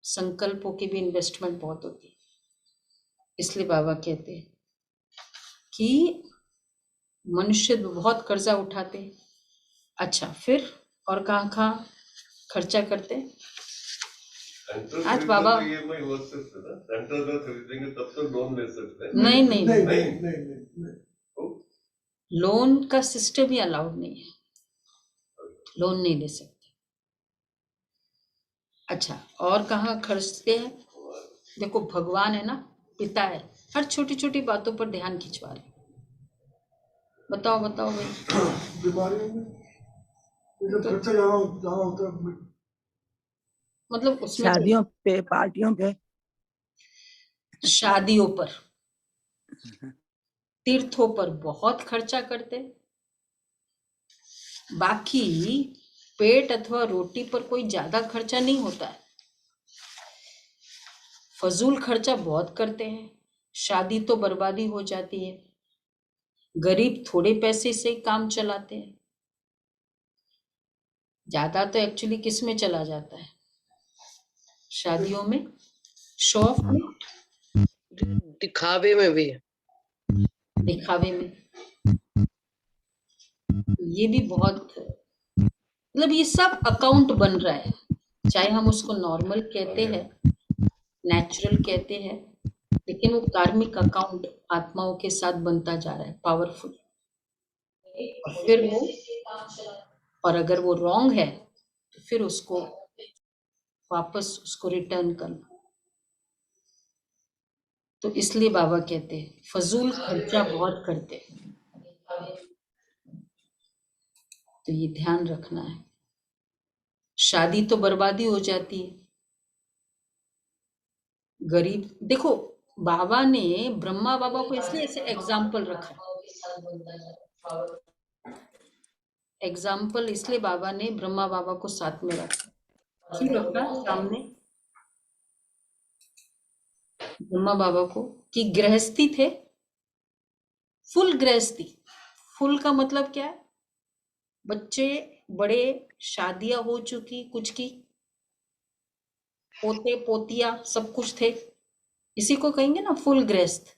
संकल्पों की भी इन्वेस्टमेंट बहुत होती है। इसलिए बाबा कहते हैं कि मनुष्य बहुत कर्जा उठाते हैं। अच्छा, फिर और कहाँ खर्चा करते हैं? आज बाबा EMI हो सकते ना, सेंटर का खरीदेंगे तब तो लोन ले सकते हैं। नहीं नहीं नहीं नहीं नहीं लोन का सिस्टम ही अलाउड नहीं है, लोन नहीं ले सकते। अच्छा, और कहाँ खर्चते हैं? देखो भगवान है ना, पिता है, हर छोटी छोटी बातों पर ध्यान खिंचवा रहे। बताओ भाई। बीमारियों में जब खर्चा ज्यादा होता है, मतलब उसमें शादियों पे, पार्टियों पे, शादियों पर, तीर्थों पर बहुत खर्चा करते। बाकी पेट अथवा रोटी पर कोई ज्यादा खर्चा नहीं होता है। फजूल खर्चा बहुत करते हैं, शादी तो बर्बादी हो जाती है, गरीब थोड़े पैसे से काम चलाते हैं। ज्यादा तो एक्चुअली किस में चला जाता है? शादियों में, शौक में, दिखावे में भी। दिखावे में। ये भी बहुत, मतलब ये सब अकाउंट बन रहा है, चाहे हम उसको नॉर्मल कहते हैं, नेचुरल कहते हैं, लेकिन वो कार्मिक अकाउंट आत्माओं के साथ बनता जा रहा है, पावरफुल। और फिर वो, और अगर वो रॉन्ग है तो फिर उसको वापस उसको रिटर्न करना। तो इसलिए बाबा कहते हैं फजूल खर्चा बहुत करते हैं, तो ये ध्यान रखना है। शादी तो बर्बादी हो जाती है। गरीब देखो, बाबा ने ब्रह्मा बाबा को इसलिए ऐसे एग्जाम्पल रखा, एग्जाम्पल इसलिए बाबा ने ब्रह्मा बाबा को साथ में रखा। क्यों रखा सामने ब्रह्मा बाबा को? कि गृहस्थी थे, फुल गृहस्थी। फुल का मतलब क्या है? बच्चे बड़े, शादियां हो चुकी कुछ की, पोते पोतिया सब कुछ थे, इसी को कहेंगे ना फुल गृहस्थ।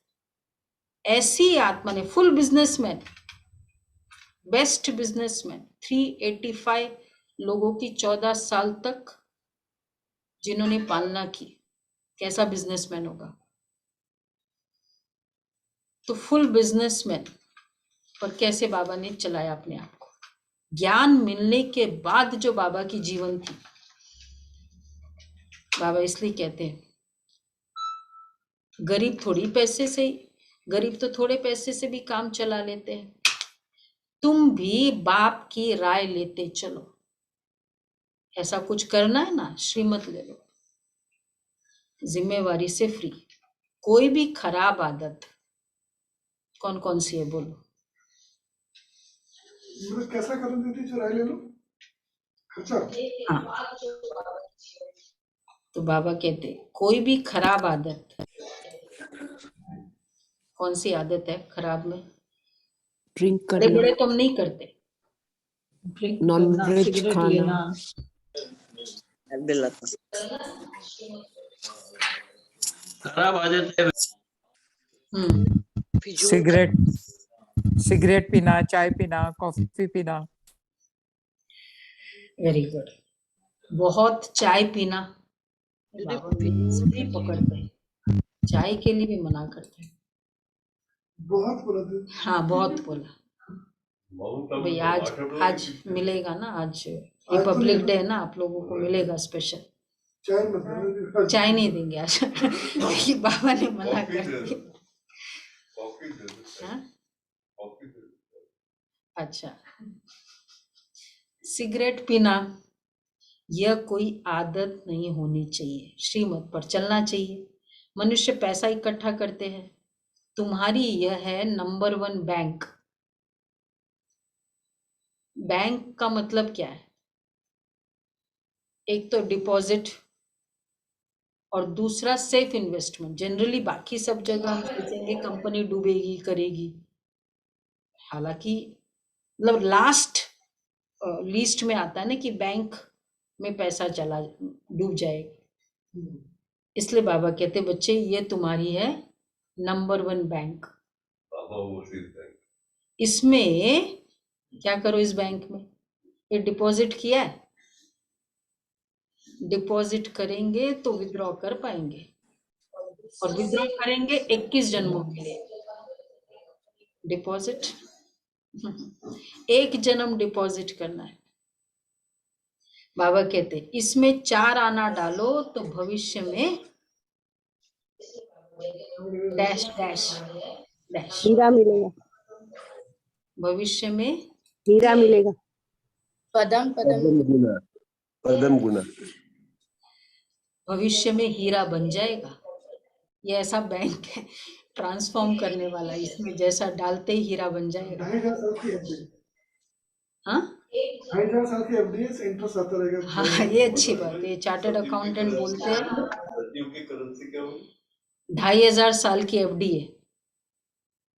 ऐसी आत्मा ने, फुल बिजनेसमैन, बेस्ट बिजनेसमैन, 385 लोगों की 14 साल तक जिन्होंने पालना की, कैसा बिजनेसमैन होगा? तो फुल बिजनेसमैन पर कैसे बाबा ने चलाया अपने आप को। ज्ञान मिलने के बाद जो बाबा की जीवन थी, बाबा इसलिए कहते हैं गरीब थोड़ी पैसे से, गरीब तो थोड़े पैसे से भी काम चला लेते हैं। तुम भी बाप की राय लेते चलो। ऐसा कुछ करना है ना, श्रीमत ले लो, जिम्मेवारी से फ्री। कोई भी खराब आदत कौन कौन सी है बोलो? मतलब कैसा करने देती जो राय ले लो, खर्चा। हाँ, तो बाबा कहते कोई भी खराब आदत, कौन सी आदत है खराब में? ड्रिंक बड़े करना, बड़े तो हम नहीं करते, नॉन वेज खाना, खराब आदत है। फिजूल सिगरेट पीना, चाय पीना, कॉफी पीना। Very good. बहुत चाय पीना बाबा भी पकड़ते हैं, चाय के लिए भी मना करते हैं। बहुत बोला थे। हाँ, बहुत बोला माउंट आबू भाई। तो आज आठ आज मिलेगा ना, आज रिपब्लिक डे है ना, आप लोगों को मिलेगा स्पेशल। चाय मत देना। चाय नहीं देंगे आज ये बाबा ने मना कॉफी कर दे दिया। दो, कॉफी दे दो, हाँ? कॉफी दे दो। अच्छा, सिगरेट पीना यह कोई आदत नहीं होनी चाहिए, श्रीमत पर चलना चाहिए। मनुष्य पैसा इकट्ठा करते हैं, तुम्हारी यह है नंबर 1 बैंक। बैंक का मतलब क्या है? एक तो डिपॉजिट और दूसरा सेफ इन्वेस्टमेंट। जनरली बाकी सब जगह हम सोचेंगे कंपनी डूबेगी करेगी, हालांकि मतलब लास्ट लिस्ट में आता है ना कि बैंक में पैसा चला डूब जाएगा। इसलिए बाबा कहते बच्चे ये तुम्हारी है नंबर 1 बैंक। बाबा ओवरसीज बैंक। इसमें क्या करो, इस बैंक में ये डिपॉजिट किया है, डिपॉजिट करेंगे तो विड्रॉ कर पाएंगे, और विड्रॉ करेंगे 21 जन्मों के लिए। डिपॉजिट एक जन्म डिपॉजिट करना है। बाबा कहते इसमें 4 आना डालो तो भविष्य में डैश डैश डैश, हीरा मिलेगा, भविष्य में हीरा मिलेगा। पदम पदम गुना। भविष्य में हीरा बन जाएगा। ये ऐसा बैंक है ट्रांसफॉर्म करने वाला, इसमें जैसा डालते ही हीरा बन जाएगा। 2.5 साल की एफडी। हाँ 2.5 साल की एफडी से इंटरेस्ट आता रहेगा। हाँ, ये अच्छी बात है। चार्टर्ड अकाउंटेंट बोलते हैं सचिव की करेंसी क्या होगी? 2500 साल की एफडी है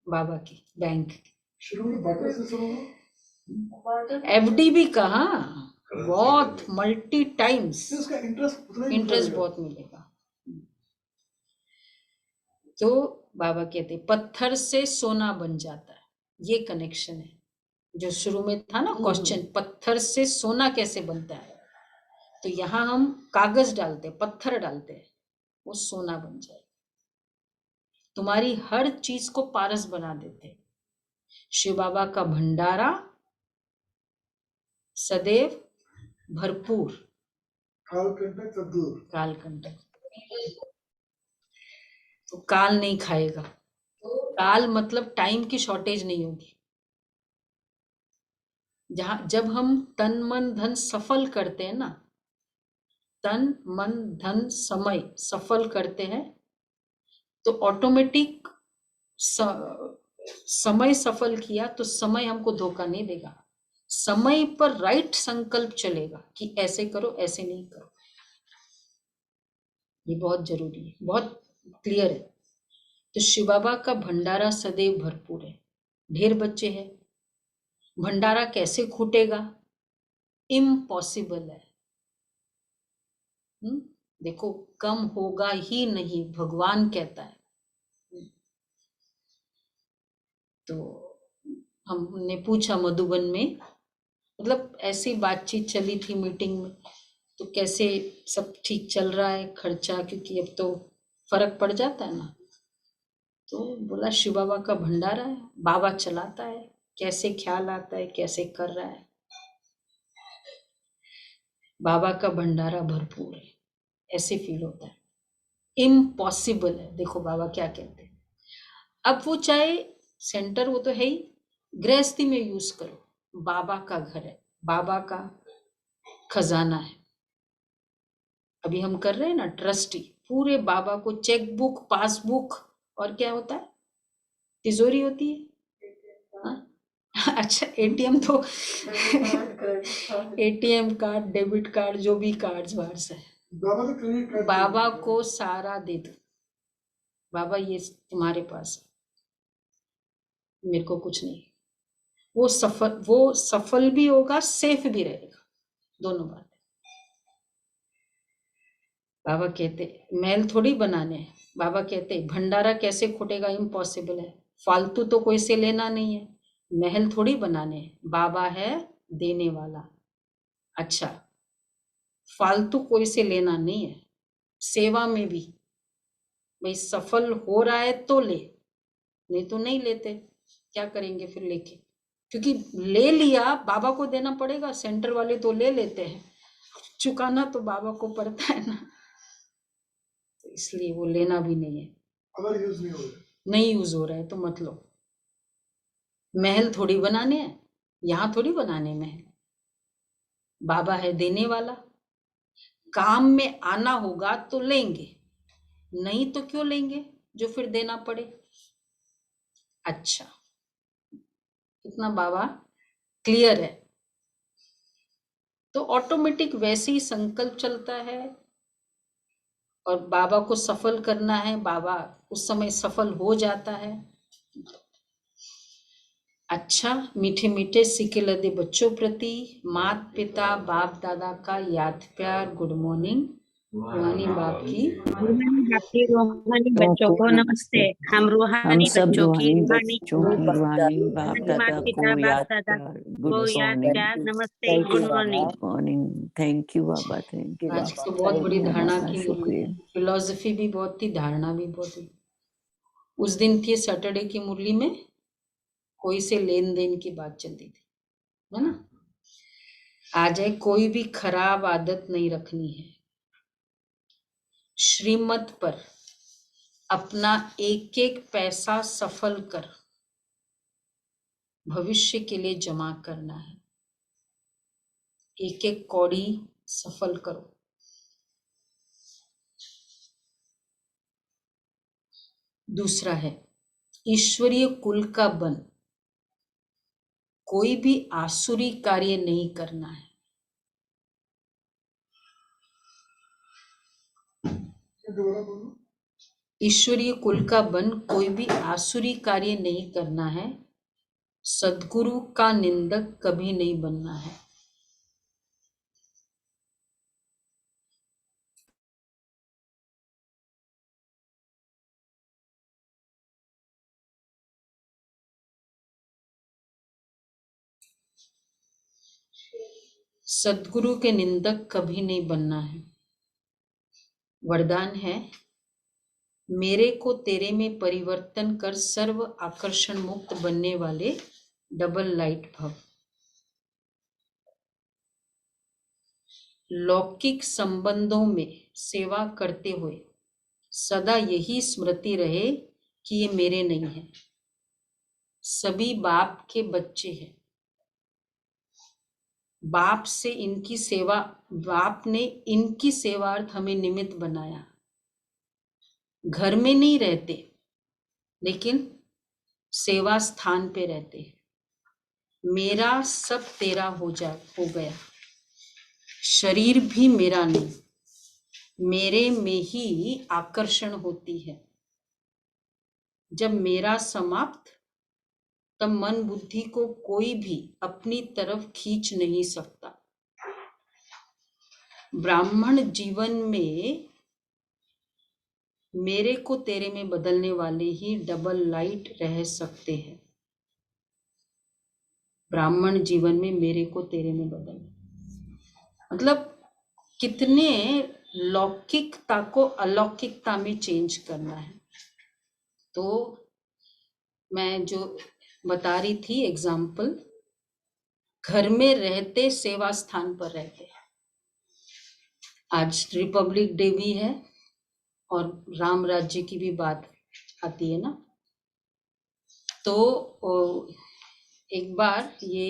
बाबा की बैंक। शुरू में बाटा से शुरू हुआ। एफडी भी कहा, बहुत मल्टी टाइम्स फिर उसका इंटरेस्ट उतना ही इंटरेस्ट मिलेगा। बहुत मिलेगा। तो बाबा कहते पत्थर से सोना बन जाता है। ये कनेक्शन है जो शुरू में था ना क्वेश्चन, पत्थर से सोना कैसे बनता है? तो यहाँ हम कागज डालते हैं, पत्थर डालते हैं, वो सोना बन जाएगा। तुम्हारी हर चीज को पारस बना देते हैं। शिव बाबा का भंडारा सदैव भरपूर। कालकंटक दूर। कालकंटक, तो काल नहीं खाएगा। काल मतलब टाइम की शॉर्टेज नहीं होगी। जब हम तन मन धन सफल करते हैं ना, तन मन धन समय सफल करते हैं, तो ऑटोमेटिक समय सफल किया तो समय हमको धोखा नहीं देगा। समय पर राइट संकल्प चलेगा कि ऐसे करो, ऐसे नहीं करो। ये बहुत जरूरी है, बहुत क्लियर है। तो शिव बाबा का भंडारा सदैव भरपूर है, ढेर बच्चे हैं। भंडारा कैसे खूटेगा? इम्पॉसिबल है। देखो, कम होगा ही नहीं, भगवान कहता है। तो हमने पूछा मधुबन में, मतलब ऐसी बातचीत चली थी मीटिंग में, तो कैसे सब ठीक चल रहा है खर्चा, क्योंकि अब तो फर्क पड़ जाता है ना। तो बोला शिव बाबा का भंडारा है, बाबा चलाता है, कैसे ख्याल आता है, कैसे कर रहा है। बाबा का भंडारा भरपूर है, ऐसे फील होता है। इम्पॉसिबल है। देखो बाबा क्या कहते हैं, अब वो चाहे सेंटर, वो तो है ही, गृहस्थी में यूज करो, बाबा का घर है, बाबा का खजाना है। अभी हम कर रहे हैं ना ट्रस्टी, पूरे बाबा को चेक बुक, पासबुक, और क्या होता है, तिजोरी होती है। हाँ? अच्छा, एटीएम तो एटीएम कार्ड, डेबिट कार्ड, जो भी कार्ड्स वार्ड्स है, बाबा तो क्रेडिट कार्ड बाबा को सारा दे दो। बाबा ये तुम्हारे पास है, मेरे को कुछ नहीं। वो सफल भी होगा, सेफ भी रहेगा, दोनों बात। बाबा कहते महल थोड़ी बनाने हैं। बाबा कहते भंडारा कैसे खुटेगा? इम्पॉसिबल है। फालतू तो कोई से लेना नहीं है, महल थोड़ी बनाने हैं। बाबा है देने वाला। अच्छा, फालतू कोई से लेना नहीं है। सेवा में भी भाई सफल हो रहा है तो ले, नहीं तो नहीं लेते। क्या करेंगे फिर लेके? क्योंकि ले लिया, बाबा को देना पड़ेगा। सेंटर वाले तो ले लेते हैं, चुकाना तो बाबा को पड़ता है ना, तो इसलिए वो लेना भी नहीं है। अगर यूज नहीं हो रहा है, नहीं यूज हो रहा है तो मत लो। महल थोड़ी बनाने हैं, यहाँ थोड़ी बनाने महल। बाबा है देने वाला। काम में आना होगा तो लेंगे, नहीं तो क्यों लेंगे जो फिर देना पड़े। अच्छा, इतना बाबा क्लियर है। तो ऑटोमेटिक वैसे ही संकल्प चलता है, और बाबा को सफल करना है, बाबा उस समय सफल हो जाता है। अच्छा, मीठे मीठे सिके लदे बच्चों प्रति माता पिता बाप दादा का याद प्यार। Good morning. रूहानी बाप की रूहानी बच्चों को नमस्ते। हम रूहानी सब बच्चों की रूहानी बच्चों की रूहानी बाप दादा माता पिता को बाप याद दादा प्यार। को गुड याद मॉर्निंग। प्यार नमस्ते। Good morning. Good morning. Thank you Baba, thank you आज बाबा। तो बहुत बड़ी धारणा बाबा, की मुरली, शुक्रिया। फिलॉसफी भी बहुत थी, धारणा भी बहुत थी। उस दिन थी सैटरडे की मुरली में कोई से लेन देन की बात चलती थी, है ना। आज है कोई भी खराब आदत नहीं रखनी है। श्रीमत पर अपना एक एक पैसा सफल कर भविष्य के लिए जमा करना है। एक एक कौड़ी सफल करो। दूसरा है ईश्वरीय कुल का बन, कोई भी आसुरी कार्य नहीं करना है। दोबारा बोलो। ईश्वरीय कुल का बन, कोई भी आसुरी कार्य नहीं करना है। सद्गुरु का निंदक कभी नहीं बनना है। सद्गुरु के निंदक कभी नहीं बनना है। वरदान है मेरे को तेरे में परिवर्तन कर सर्व आकर्षण मुक्त बनने वाले डबल लाइट भव। लौकिक संबंधों में सेवा करते हुए सदा यही स्मृति रहे कि ये मेरे नहीं है, सभी बाप के बच्चे हैं। बाप से इनकी सेवा, बाप ने इनकी सेवार्थ हमें निमित्त बनाया। घर में नहीं रहते लेकिन सेवा स्थान पे रहते हैं। मेरा सब तेरा हो गया, शरीर भी मेरा नहीं, मेरे में ही आकर्षण होती है। जब मेरा समाप्त, तब मन बुद्धि को कोई भी अपनी तरफ खींच नहीं सकता। ब्राह्मण जीवन में मेरे को तेरे में बदलने वाले ही डबल लाइट रह सकते हैं। ब्राह्मण जीवन में मेरे को तेरे में बदलने, मतलब कितने लौकिकता को अलौकिकता में चेंज करना है। तो मैं जो बता रही थी एग्जाम्पल, घर में रहते सेवा स्थान पर रहते। आज रिपब्लिक डे भी है और राम राज्य की भी बात आती है ना। तो एक बार ये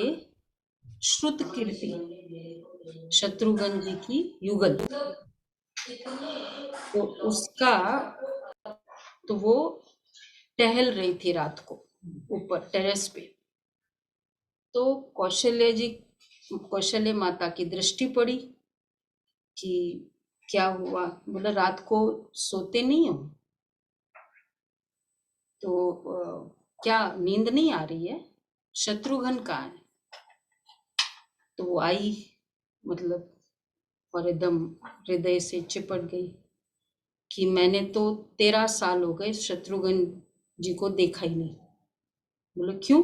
श्रुत कीर्ति शत्रुघ्न जी की युगल, तो उसका, तो वो टहल रही थी रात को ऊपर टेरेस पे। तो कौशल्य माता की दृष्टि पड़ी कि क्या हुआ। बोला रात को सोते नहीं हो तो क्या नींद नहीं आ रही है? शत्रुघ्न कहाँ है? तो वो आई, मतलब और एकदम हृदय से चिपट गई कि मैंने तो 13 साल हो गए शत्रुघ्न जी को देखा ही नहीं। बोला क्यों,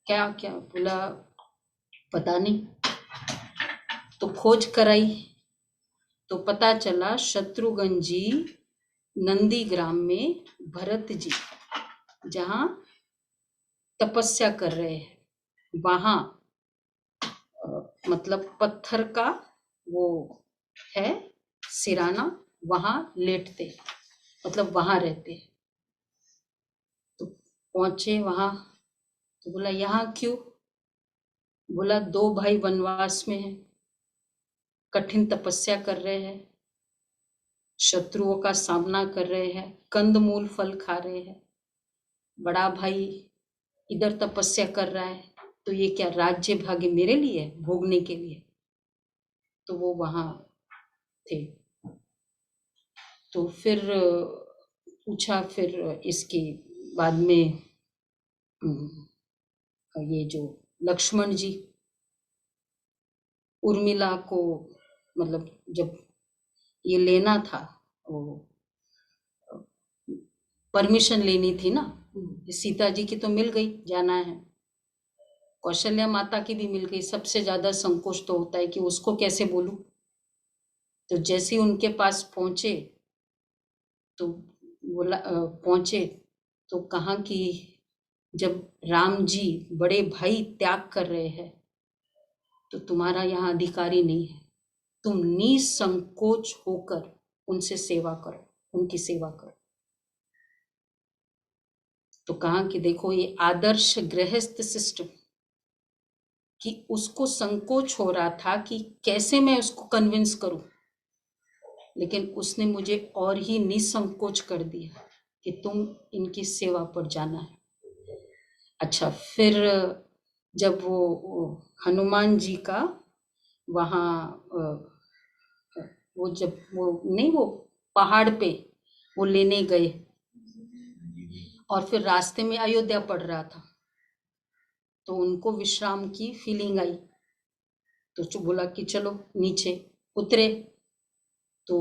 क्या क्या? बोला पता नहीं। तो खोज कराई तो पता चला शत्रुघ्न जी नंदीग्राम में भरत जी जहाँ तपस्या कर रहे हैं, वहां मतलब पत्थर का वो है सिराना, वहां लेटते, मतलब वहां रहते। तो पहुंचे वहां तो बोला यहाँ क्यों? बोला 2 भाई वनवास में हैं, कठिन तपस्या कर रहे हैं, शत्रुओं का सामना कर रहे हैं, कंदमूल फल खा रहे हैं। बड़ा भाई इधर तपस्या कर रहा है, तो ये क्या राज्य भाग्य मेरे लिए, भोगने के लिए? तो वो वहां थे। तो फिर पूछा, फिर इसके बाद में ये जो लक्ष्मण जी उर्मिला को, मतलब जब ये लेना था, वो परमिशन लेनी थी ना, सीता जी की तो मिल गई, जाना है, कौशल्या माता की भी मिल गई। सबसे ज्यादा संकोच तो होता है कि उसको कैसे बोलूं। तो जैसे ही उनके पास पहुंचे तो बोला, पहुंचे तो कहा कि जब राम जी बड़े भाई त्याग कर रहे हैं तो तुम्हारा यहाँ अधिकारी नहीं है, तुम निसंकोच होकर उनसे सेवा करो, उनकी सेवा करो। तो कहा कि देखो ये आदर्श गृहस्थ सिस्टम, कि उसको संकोच हो रहा था कि कैसे मैं उसको कन्विंस करूं, लेकिन उसने मुझे और ही निसंकोच कर दिया कि तुम इनकी सेवा पर जाना है। अच्छा, फिर जब वो हनुमान जी का वहाँ वो जब वो नहीं, वो पहाड़ पे वो लेने गए और फिर रास्ते में अयोध्या पड़ रहा था, तो उनको विश्राम की फीलिंग आई, तो बोला कि चलो नीचे उतरे। तो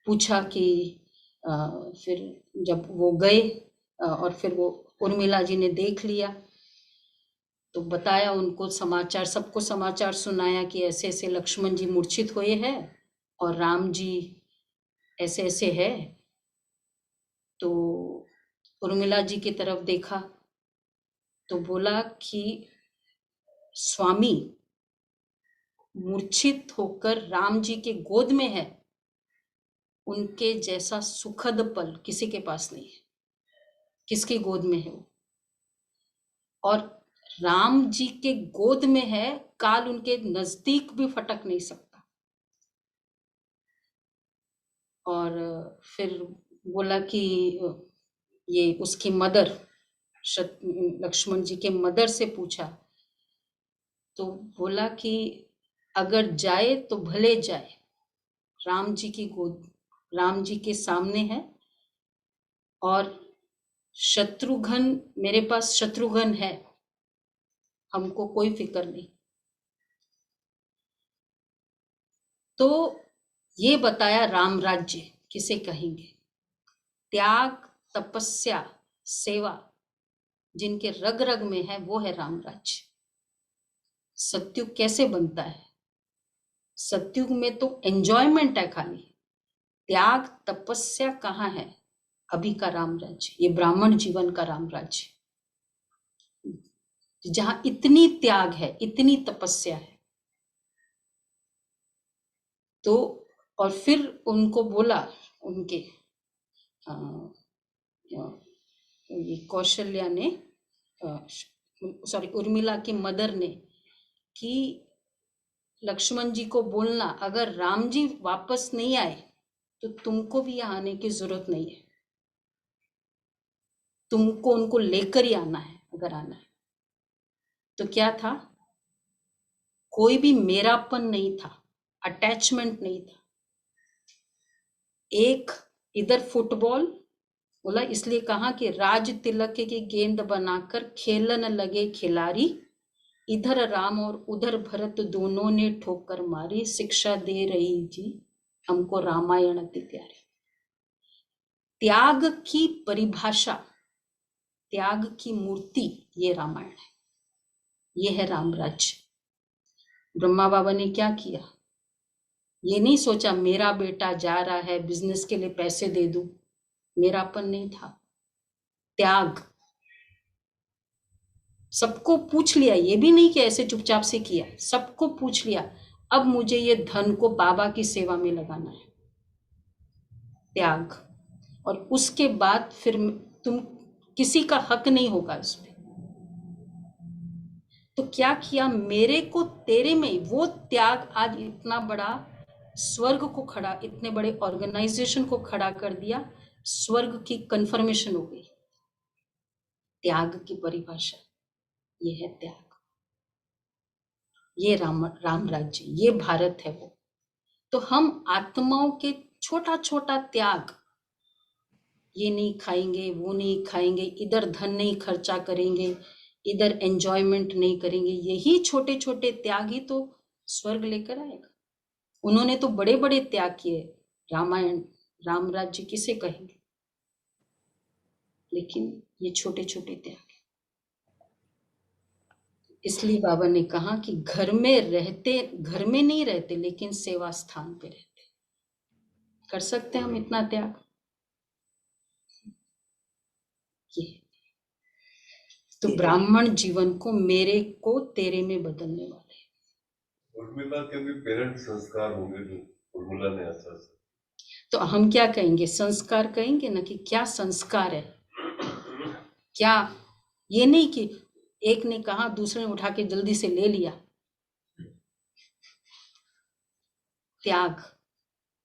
पूछा कि फिर जब वो गए और फिर वो उर्मिला जी ने देख लिया तो बताया उनको समाचार, सबको समाचार सुनाया कि ऐसे ऐसे लक्ष्मण जी मूर्छित हुए हैं और राम जी ऐसे ऐसे है, तो उर्मिला जी की तरफ देखा तो बोला कि स्वामी मूर्छित होकर राम जी के गोद में है, उनके जैसा सुखद पल किसी के पास नहीं है। किसकी गोद में है वो? और राम जी के गोद में है, काल उनके नजदीक भी फटक नहीं सकता। और फिर बोला कि ये उसकी मदर लक्ष्मण जी के मदर से पूछा तो बोला कि अगर जाए तो भले जाए, राम जी की गोद, राम जी के सामने है। और शत्रुघ्न, मेरे पास शत्रुघ्न है, हमको कोई फिक्र नहीं। तो ये बताया राम राज्य किसे कहेंगे। त्याग, तपस्या, सेवा जिनके रग रग में है वो है राम राज्य। सत्युग कैसे बनता है? सत्युग में तो एंजॉयमेंट है खाली। त्याग तपस्या कहाँ है? अभी का राम राज्य, ये ब्राह्मण जीवन का राम राज्य, जहां इतनी त्याग है, इतनी तपस्या है। तो और फिर उनको बोला, उनके ये कौशल्या ने, सॉरी उर्मिला की मदर ने, कि लक्ष्मण जी को बोलना अगर राम जी वापस नहीं आए तो तुमको भी यहाँ आने की जरूरत नहीं है, तुमको उनको लेकर ही आना है अगर आना है। तो क्या था? कोई भी मेरापन नहीं था, अटैचमेंट नहीं था। एक इधर फुटबॉल बोला, इसलिए कहा कि राज तिलक की गेंद बनाकर खेलन लगे खिलाड़ी, इधर राम और उधर भरत दोनों ने ठोकर मारी, शिक्षा दे रही जी हमको रामायण अति प्यारी। त्याग की परिभाषा, त्याग की मूर्ति ये रामायण है, ये है राम राज्य। ब्रह्मा बाबा ने क्या किया? ये नहीं सोचा मेरा बेटा जा रहा है बिजनेस के लिए पैसे दे दूं, मेरापन नहीं था। त्याग, सबको पूछ लिया, ये भी नहीं कि ऐसे चुपचाप से किया, सबको पूछ लिया अब मुझे ये धन को बाबा की सेवा में लगाना है। त्याग। और उसके बाद फिर तुम किसी का हक नहीं होगा इस पे। तो क्या किया? मेरे को तेरे में वो त्याग आज इतना बड़ा स्वर्ग को खड़ा, इतने बड़े ऑर्गेनाइजेशन को खड़ा कर दिया। स्वर्ग की कंफर्मेशन हो गई। त्याग की परिभाषा ये है त्याग। ये राम राज्य, ये भारत है वो। तो हम आत्माओं के छोटा छोटा त्याग, ये नहीं खाएंगे, वो नहीं खाएंगे, इधर धन नहीं खर्चा करेंगे, इधर एंजॉयमेंट नहीं करेंगे, यही छोटे छोटे त्याग ही तो स्वर्ग लेकर आएगा। उन्होंने तो बड़े बड़े त्याग किए। रामायण, राम राज्य किसे कहेंगे? लेकिन ये छोटे छोटे त्याग। इसलिए बाबा ने कहा कि घर में रहते, घर में नहीं रहते लेकिन सेवा स्थान पे रहते। कर सकते हैं हम इतना त्याग? ये तो ब्राह्मण जीवन को मेरे को तेरे में बदलने वाले। उर्मिला के भी पेरेंट संस्कार होंगे जो उर्मिला ने ऐसा। तो हम क्या कहेंगे? संस्कार कहेंगे ना, कि क्या संस्कार है। क्या ये नहीं कि एक ने कहा दूसरे ने उठा के जल्दी से ले लिया। त्याग,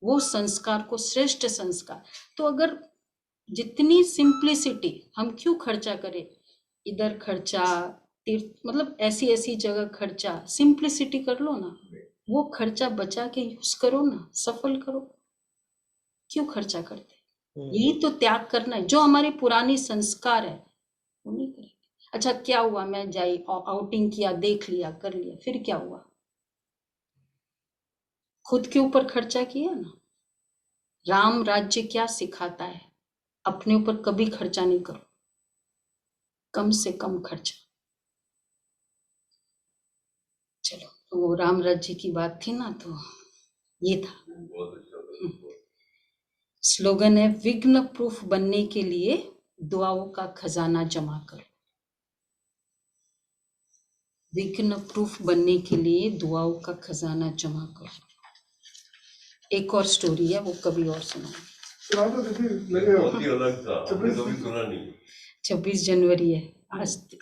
वो संस्कार को श्रेष्ठ संस्कार। तो अगर जितनी सिंप्लिसिटी, हम क्यों खर्चा करें? इधर खर्चा, तीर्थ, मतलब ऐसी ऐसी जगह खर्चा, सिंप्लिसिटी कर लो ना। वो खर्चा बचा के यूज करो ना, सफल करो। क्यों खर्चा करते? यही तो त्याग करना है। जो हमारे पुरानी संस्कार है वो नहीं करेंगे। अच्छा क्या हुआ, मैं जाई आउटिंग किया, देख लिया, कर लिया, फिर क्या हुआ? खुद के ऊपर खर्चा किया ना। राम राज्य क्या सिखाता है? अपने ऊपर कभी खर्चा नहीं करो, कम से कम खर्चा। चलो, तो वो राम राज्य की बात थी ना, तो ये था। बहुत अच्छा। स्लोगन है विघ्न प्रूफ बनने के लिए दुआओं का खजाना जमा करो। विघ्न प्रूफ बनने के लिए दुआओं का खजाना जमा करो। एक और स्टोरी है, वो कभी और सुनाऊंगी। बहुत ही अलग था, हमने कभी सुना नहीं। 26 जनवरी है,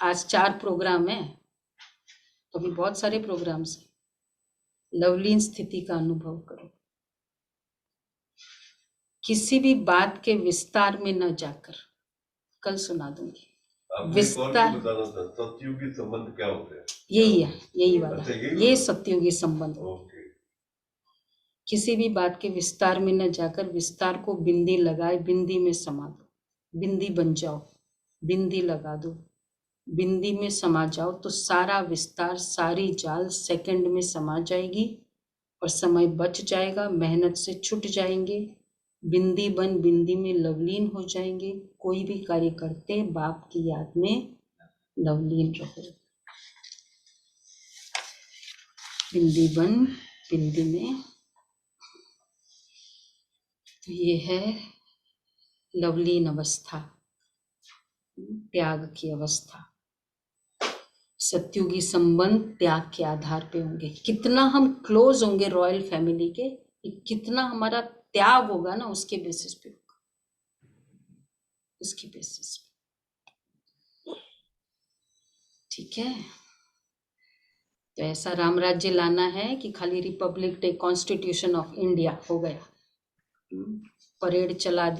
आज 4 प्रोग्राम है, अभी बहुत सारे प्रोग्राम्स हैं। लवलीन स्थिति का अनुभव करो। किसी भी बात के विस्तार में न जाकर, कल सुना दूंगी विस्तार। बताना था सतयुगी संबंध क्या होते हैं? यही है, यही वाला। अच्छा, ये सतयुगी संबंध। ओके। किसी भी बात के विस्तार में न जाकर विस्तार को बिंदी लगाए बिंदी में समा दो। बिंदी बन जाओ, बिंदी लगा दो, बिंदी में समा जाओ तो सारा विस्तार, सारी जाल सेकंड में समा जाएगी और समय बच जाएगा, मेहनत से छूट जाएंगे। बिंदी बन बिंदी में लवलीन हो जाएंगे। कोई भी कार्य करते बाप की याद में लवलीन रहो। बिंदी बन बिंदी में, तो ये है लवलीन अवस्था, त्याग की अवस्था। सत्युगी संबंध त्याग के आधार पे होंगे। कितना हम क्लोज होंगे रॉयल फैमिली के, कितना हमारा त्याग होगा ना, उसके बेसिस पे होगा, उसके बेसिस पे। ठीक है, तो ऐसा राम राज्य लाना है कि खाली Republic day, constitution of India हो गया, परेड चला